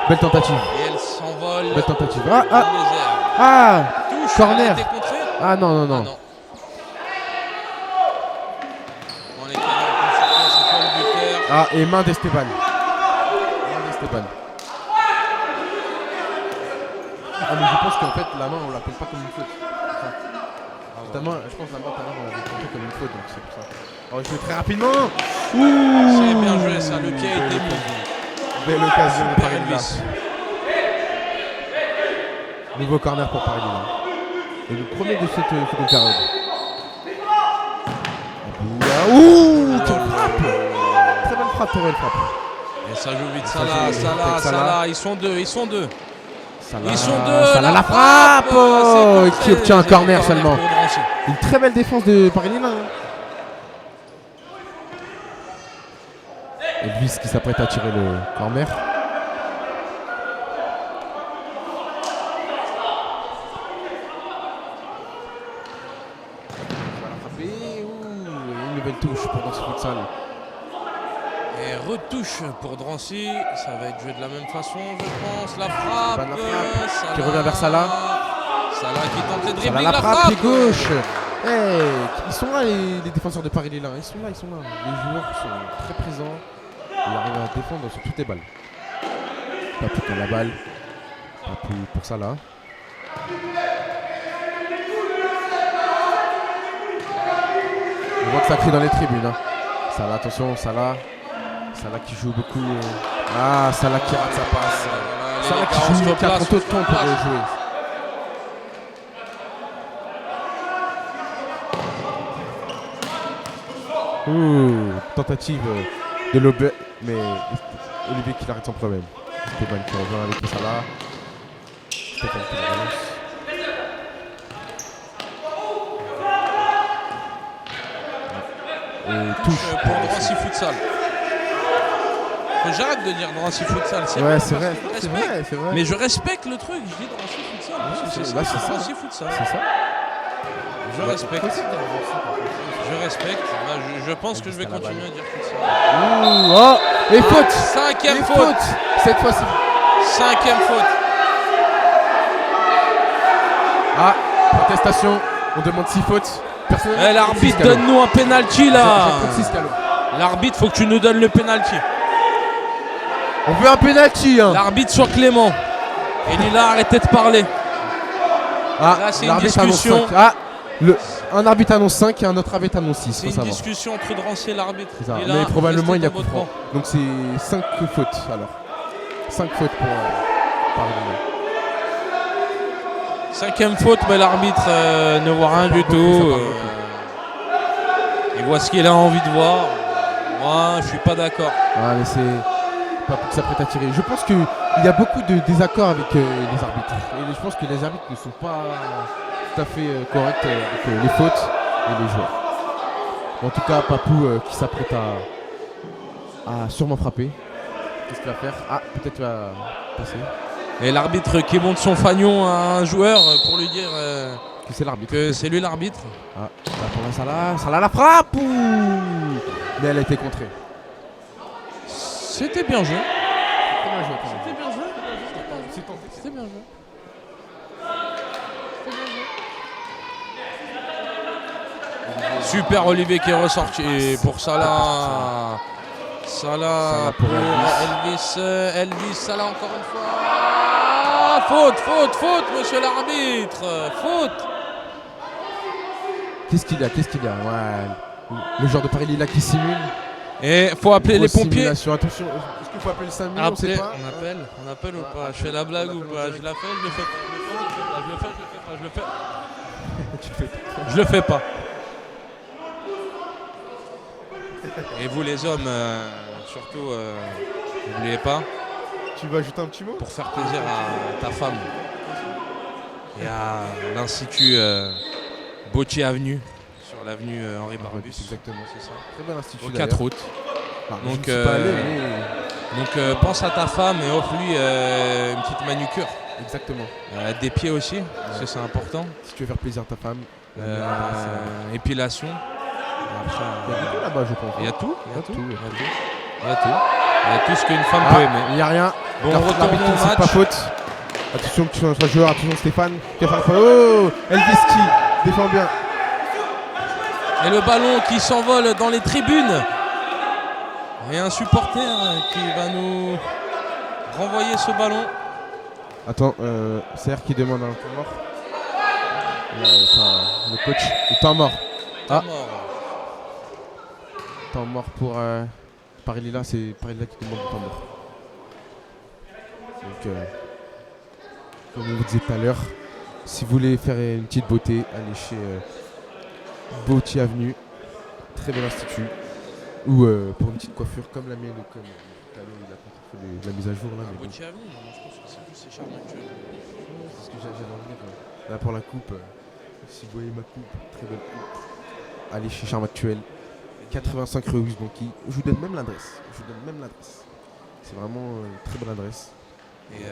Belle tentative. Et elle s'envole. Belle tentative. dans les airs. Touche. Corner. Elle a été contrée. Ah non, non, Ah non. non. Dans les canons, c'est pas le buteur. Ah, et main d'Esteban. Main d'Esteban. Ah, mais je pense qu'en fait, la main, on la compte pas comme une faute. Notamment, je pense que la main, tout à l'heure, on l'avait compté comme une faute, donc c'est pour ça. Oh, je vais très rapidement. C'est bien joué ça, le pied a été mis. Belle occasion de Super Paris Lila. Elvis. Nouveau corner pour Paris Lila. Et le premier de cette seconde période. Ouh, quelle frappe. Très belle frappe, très belle frappe. Et ça joue vite, Ça Salah, joue Salah, avec Salah. Salah, ils sont deux, ils sont deux. Salah, Ils sont deux. Salah la frappe, c'est oh, contré. qui obtient un C'est corner seulement. pour Drancy. Une très belle défense de Paris Lila. Elvis qui s'apprête à tirer le corner. Une nouvelle touche pour Drancy Futsal. Et retouche pour Drancy, ça va être joué de la même façon, je pense. La frappe, Bah, la frappe, Salah. qui revient vers Salah. Salah qui tente les Salah dribblings, la la frappe, frappe. pied gauche. Hey, ils sont là les défenseurs de Paris Lila. Ils sont là, ils sont là. Les joueurs sont très présents. Ils arrivent à défendre sur toutes les balles. Papou qui a la balle. Papou pour Salah. On voit que ça crie dans les tribunes. Hein. Salah, attention, Salah. Salah qui joue beaucoup. Ah, Salah qui rate sa passe. Salah qui joue, qui a trop de temps pour jouer. Ouh, tentative de l'Aube, mais Olivier qui l'arrête sans problème. Stéphane qui revient avec Salah. Stéphane qui le relance. Et touche Pour Drancy Futsal. Faut que j'arrête de dire Drancy Futsal. Ouais, c'est vrai, Je c'est respecte. vrai, c'est vrai. Mais je respecte le truc, je dis Drancy Futsal. parce que c'est- c'est là, ça, c'est ça. Drancy Futsal. C'est ça. Je respecte. Je respecte. Bah, je pense que je vais continuer à dire Futsal. Ouh, oh, et faute. Cinquième Et faute. cette fois-ci. Cinquième faute. Ah, protestation. On demande 6 fautes. Personnellement, Eh, l'arbitre, six, Calo. donne-nous un penalty là. J'ai compte 6, Calo. L'arbitre, faut que tu nous donnes le penalty. On veut un penalty. Hein. L'arbitre soit clément. Et Lila, arrêtez de parler. Ah, Là, c'est une l'arbitre annonce discussion. 5. Ah, un arbitre annonce 5 et un autre arbitre annonce 6. C'est une discussion entre Drancy et l'arbitre. C'est ça. Lila, Mais probablement restez il y a dans coup votre franc. banc. Donc c'est 5 fautes alors. 5 fautes pour Paris Lila. Cinquième faute, mais l'arbitre ne voit rien du tout. Il voit ce qu'il a envie de voir. Moi, je suis pas d'accord. Ah, mais c'est Papou qui s'apprête à tirer. Je pense qu'il y a beaucoup de désaccords avec les arbitres. Et je pense que les arbitres ne sont pas tout à fait corrects avec les fautes et les joueurs. En tout cas, Papou qui s'apprête à sûrement frapper. Qu'est-ce qu'il va faire? Ah, peut-être qu'il va passer. Et l'arbitre qui monte son fagnon à un joueur pour lui dire Que c'est l'arbitre. que c'est lui l'arbitre. Ah, là pour la Salah. Salah la frappe. Ouh, mais elle a été contrée. C'était bien joué. Très bien joué, quand même. C'était bien joué. C'est tenté. C'était bien joué. Super Olivier qui est ressorti pour Salah. Salah pour pour Elvis. Elvis, Salah encore une fois. Ah, faute, monsieur l'arbitre. Faute. Qu'est-ce qu'il y a? Ouais. Le joueur de Paris Lila qui simule. Et faut appeler les Grosse pompiers. simulation. Attention, est-ce qu'il faut appeler le 5000? On sait pas. On appelle ou pas? Je fais la blague ou pas? Je la fais, je le fais pas. Je le fais. Tu fais. Je le fais pas. Et vous les hommes, surtout, n'oubliez pas, Tu vas ajouter un petit mot? pour faire plaisir à ta femme et à l'Institut Bautier Avenue sur sur l'avenue Henri Barbus. Exactement. C'est ça. Très bel institut. Au d'ailleurs. 4 août. Enfin, Donc, je ne suis pas allé, mais pense à ta femme et offre-lui une petite manucure. exactement. Des pieds aussi, parce que c'est important. Si tu veux faire plaisir à ta femme, Épilation. Après, il y a tout là-bas, je pense. il y a tout. Il y a tout. Il y a tout ce qu'une femme peut aimer. Il n'y a rien. Bon, on L'arbitre retourne qui au ne siffle match. pas faute. Attention que tu sois joueur, attention Stéphane. Qui va faire un faute. Oh, Elvis qui défend bien. Et le ballon qui s'envole dans les tribunes. Et un supporter qui va nous renvoyer ce ballon. Attends, CR qui demande un temps mort. Le coach, il temps mort. Ah. Mort. Temps mort pour Paris Lila, c'est Paris Lila qui demande le temps mort. Donc, comme on vous disait tout à l'heure, si vous voulez faire une petite beauté, allez chez Beauty Avenue, très bel institut. Ou pour une petite coiffure comme la mienne ou comme il a fait la mise à jour là. Mais bon, Gauthier Avenue, non, je pense que c'est plus c'est Charles Actuel. c'est ce que j'allais en dire. Là pour la coupe, si vous voyez ma coupe, très belle coupe, allez chez Charme Actuel, 85 rue Auguste Blanqui. Je vous donne même l'adresse. C'est vraiment une très bonne adresse. Et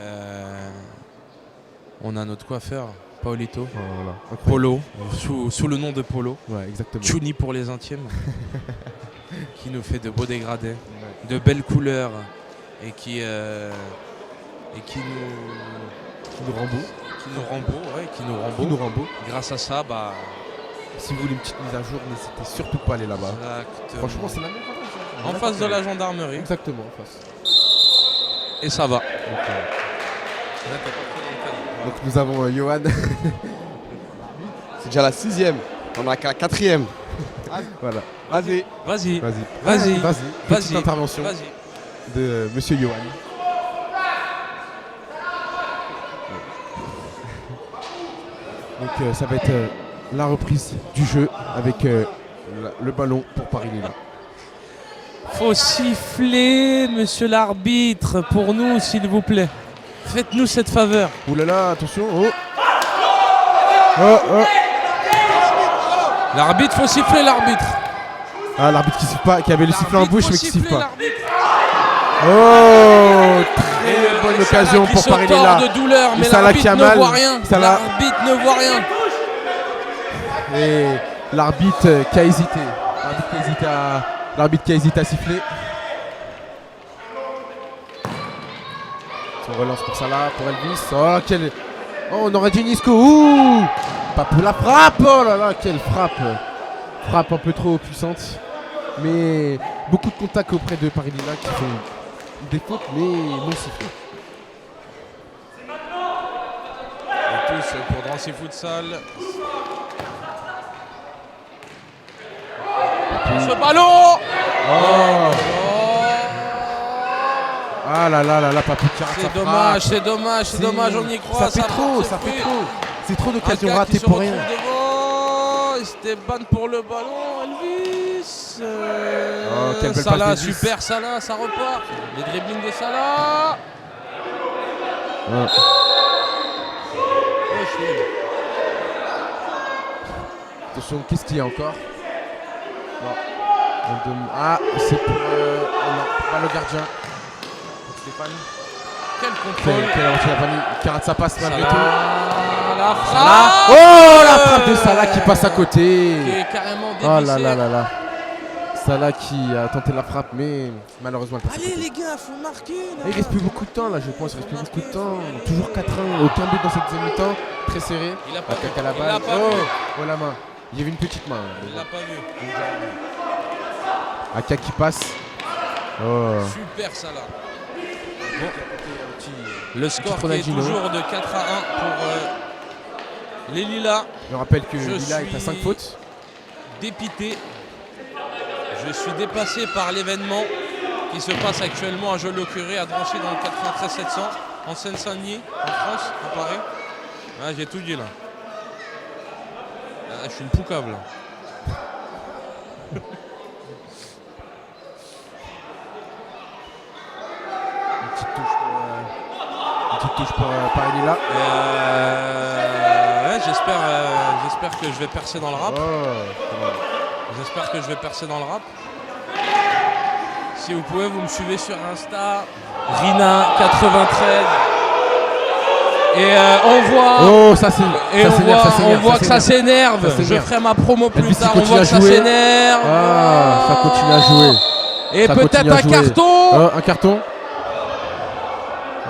on a notre coiffeur, Paolito. Voilà, incroyable. Polo, sous le nom de Polo. Ouais, exactement. Chuni pour les intimes. Qui nous fait de beaux dégradés, Ouais. de belles couleurs et qui nous Qui nous rembourse. qui nous Qui nous rembourse. Grâce à ça, bah. Si vous voulez une petite mise à jour, n'hésitez surtout pas à aller là-bas. Exactement. Franchement, c'est la même chose. En face de la gendarmerie. Exactement, en face. Et ça va. Donc nous avons Johan. C'est déjà la 6e. On a qu'à la 4e. Voilà. Vas-y. Vas-y. Vas-y. Petite intervention Vas-y. de Monsieur Johan. Donc ça va être la reprise du jeu avec le ballon pour Paris Lila. Faut siffler, monsieur l'arbitre, pour nous, s'il vous plaît. Faites-nous cette faveur. Ouh là là, attention. Oh. L'arbitre, faut siffler l'arbitre. Ah, l'arbitre qui siffle pas, qui avait le sifflet en bouche mais qui siffle pas. l'arbitre. Oh, très bonne occasion pour Paris Lila. de douleur, mais Salah qui l'arbitre a ne mal. voit rien. Salah. L'arbitre ne voit rien. Et l'arbitre qui a hésité. L'arbitre qui a hésité à siffler. On relance pour Salah, pour Elvis. Oh, on aurait dit Nisco. Ouh, pas pour la frappe. Oh là là, quelle frappe. Frappe un peu trop puissante. Mais beaucoup de contacts auprès de Paris Lila qui font des fautes, mais non sifflées. Et tous pour Drancy Futsal. Ce ballon. Oh. Ah là là là là, Papou qui rate sa C'est frappe. dommage, on y croit. Ça fait trop. C'est trop d'occasions Alka ratées qui se pour rien. retrouve devant. Esteban pour le ballon, Elvis. Quelle belle Salah, passe d'Elvis. super Salah, ça repart. Les dribblings de Salah. Ouais. Oh, je suis- Attention, qu'est-ce qu'il y a encore? Non. Ah, c'est pour. Non, pas le gardien. Pour Stéphane. Quel contrôle. Qui rate sa passe malgré tout. Salah, la frappe. Salah. Oh, la frappe de Salah qui passe à Qui côté. est carrément dévissé. Oh là là là là. Salah qui a tenté la frappe, mais malheureusement elle passe à Allez côté. les gars, faut marquer là. Il reste plus beaucoup de temps là, je pense. Il reste plus beaucoup de temps. Toujours 4-1, aucun but dans cette deuxième mi-temps. Très serré. Il a pas vu. Attaque à la Il balle. l'a pas vu. Oh, la main. Il y avait une petite main. Il l'a pas vu. Aka qui passe. Oh. Super Salah. Le score qui est Ronaldinho. toujours de 4-1 pour les Lilas. Je rappelle que Je Lila est à 5 suis- fautes. Dépité. Je suis dépassé par l'événement qui se passe actuellement à Joliot-Curie, à Drancy, dans le 93 700, en Seine-Saint-Denis, en France, à Paris. Ah, j'ai tout dit là. Ah, je suis une poucave là. Une petite petite touche pour Paris là. Ouais, j'espère que je vais percer dans le rap. J'espère que je vais percer dans le rap. Si vous pouvez, vous me suivez sur Insta, Rina93. Et on voit. Oh, ça c'est. Et on voit que ça s'énerve. Je ferai ma promo plus tard. On voit que ça s'énerve. Ah, ça continue à jouer. Et ça peut-être un carton. Oh, un carton.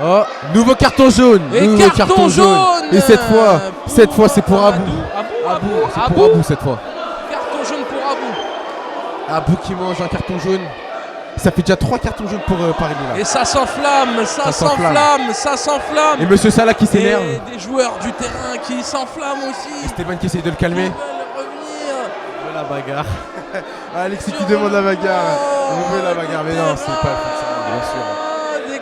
Oh, nouveau carton jaune. Et nouveau carton jaune. Et cette fois c'est pour Abou. C'est pour Abou cette fois. Carton jaune pour Abou. Abou qui mange un carton jaune. Ça fait déjà 3 cartons jaunes pour Paris là. Et ça s'enflamme, ça s'enflamme. Et Monsieur Salah qui s'énerve. Et des joueurs du terrain qui s'enflamment aussi. Et Stéphane qui essaye de le calmer. Ils veulent revenir. La bagarre. Alexis qui demande la bagarre. On veut la bagarre, mais non, c'est pas ça, bien sûr.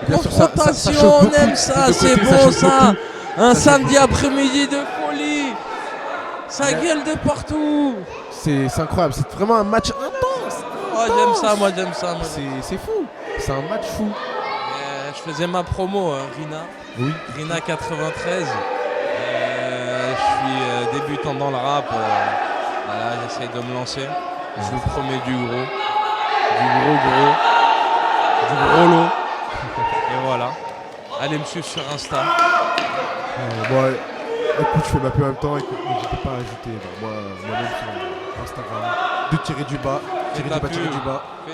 Des confrontations, ça chauffe on aime beaucoup. ça, De c'est côté, bon chauffe ça. beaucoup. Un Ça samedi après-midi de folie. Ça gueule de partout. C'est incroyable, c'est vraiment un match intense. Oh, j'aime ça. C'est fou, c'est un match fou. Je faisais ma promo, Rina. Oui. Rina 93. Je suis débutant dans le rap. Voilà, j'essaye de me lancer. Je vous promets du gros lot. Et voilà. Allez me suivre sur Insta. Bon, écoute, je fais ma pub en même temps. Écoute, n'hésitez pas à ajouter moi-même sur Instagram. De tirer du bas.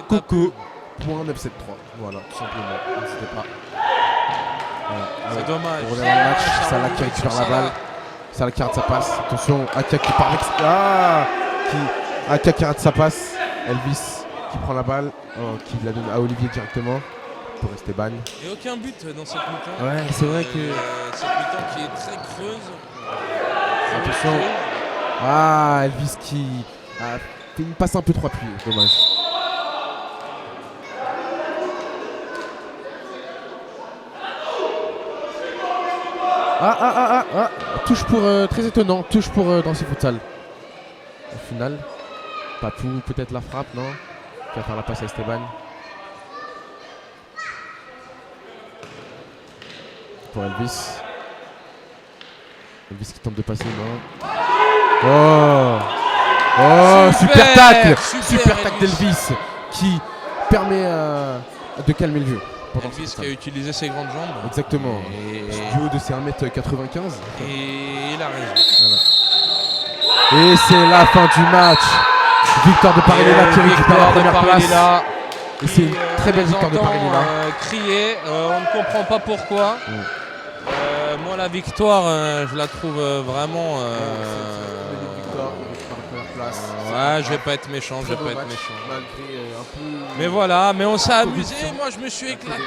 Coco.973. Voilà, tout simplement. N'hésitez pas. Voilà. C'est dommage. On revient dans le match. Salah qui récupère la balle. Salah qui rate sa passe. Attention, Akia qui part Akia qui rate sa passe. Elvis qui prend la balle. Qui la donne à Olivier directement. Pour Esteban. Et aucun but dans cette mi-temps. Ouais, c'est vrai que. Cette mi-temps qui est très creuse. Attention. Elvis qui a fait une passe un peu trop appuyée. Dommage. Touche pour. Très étonnant. Touche pour Drancy Futsal. Au final. Papou, peut-être la frappe, non? Qui va faire la passe à Esteban. Pour Elvis. Elvis qui tente de passer, non? Super tacle! Super tacle d'Elvis qui permet de calmer le jeu. Elvis qui a utilisé ses grandes jambes. Exactement. Du haut de ses 1m95. Et il a raison. Voilà. Et c'est la fin du match. Victoire de Paris Léla qui récupère la première place. Et c'est une très belle victoire de Paris Léla. Crier, on ne comprend pas pourquoi. Moi la victoire, je la trouve vraiment. Ouais, je vais pas être méchant, Mais voilà, mais on s'est amusé. Moi je me suis éclaté.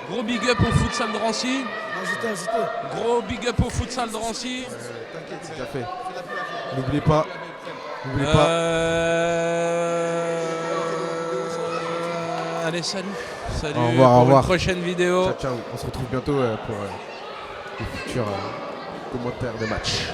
Gros big up au futsal de Drancy. Gros big up au futsal de Drancy. T'inquiète, c'est déjà fait. N'oubliez pas. Allez, salut. Au revoir. Une prochaine vidéo. Ciao. On se retrouve bientôt pour les futurs commentaires des matchs.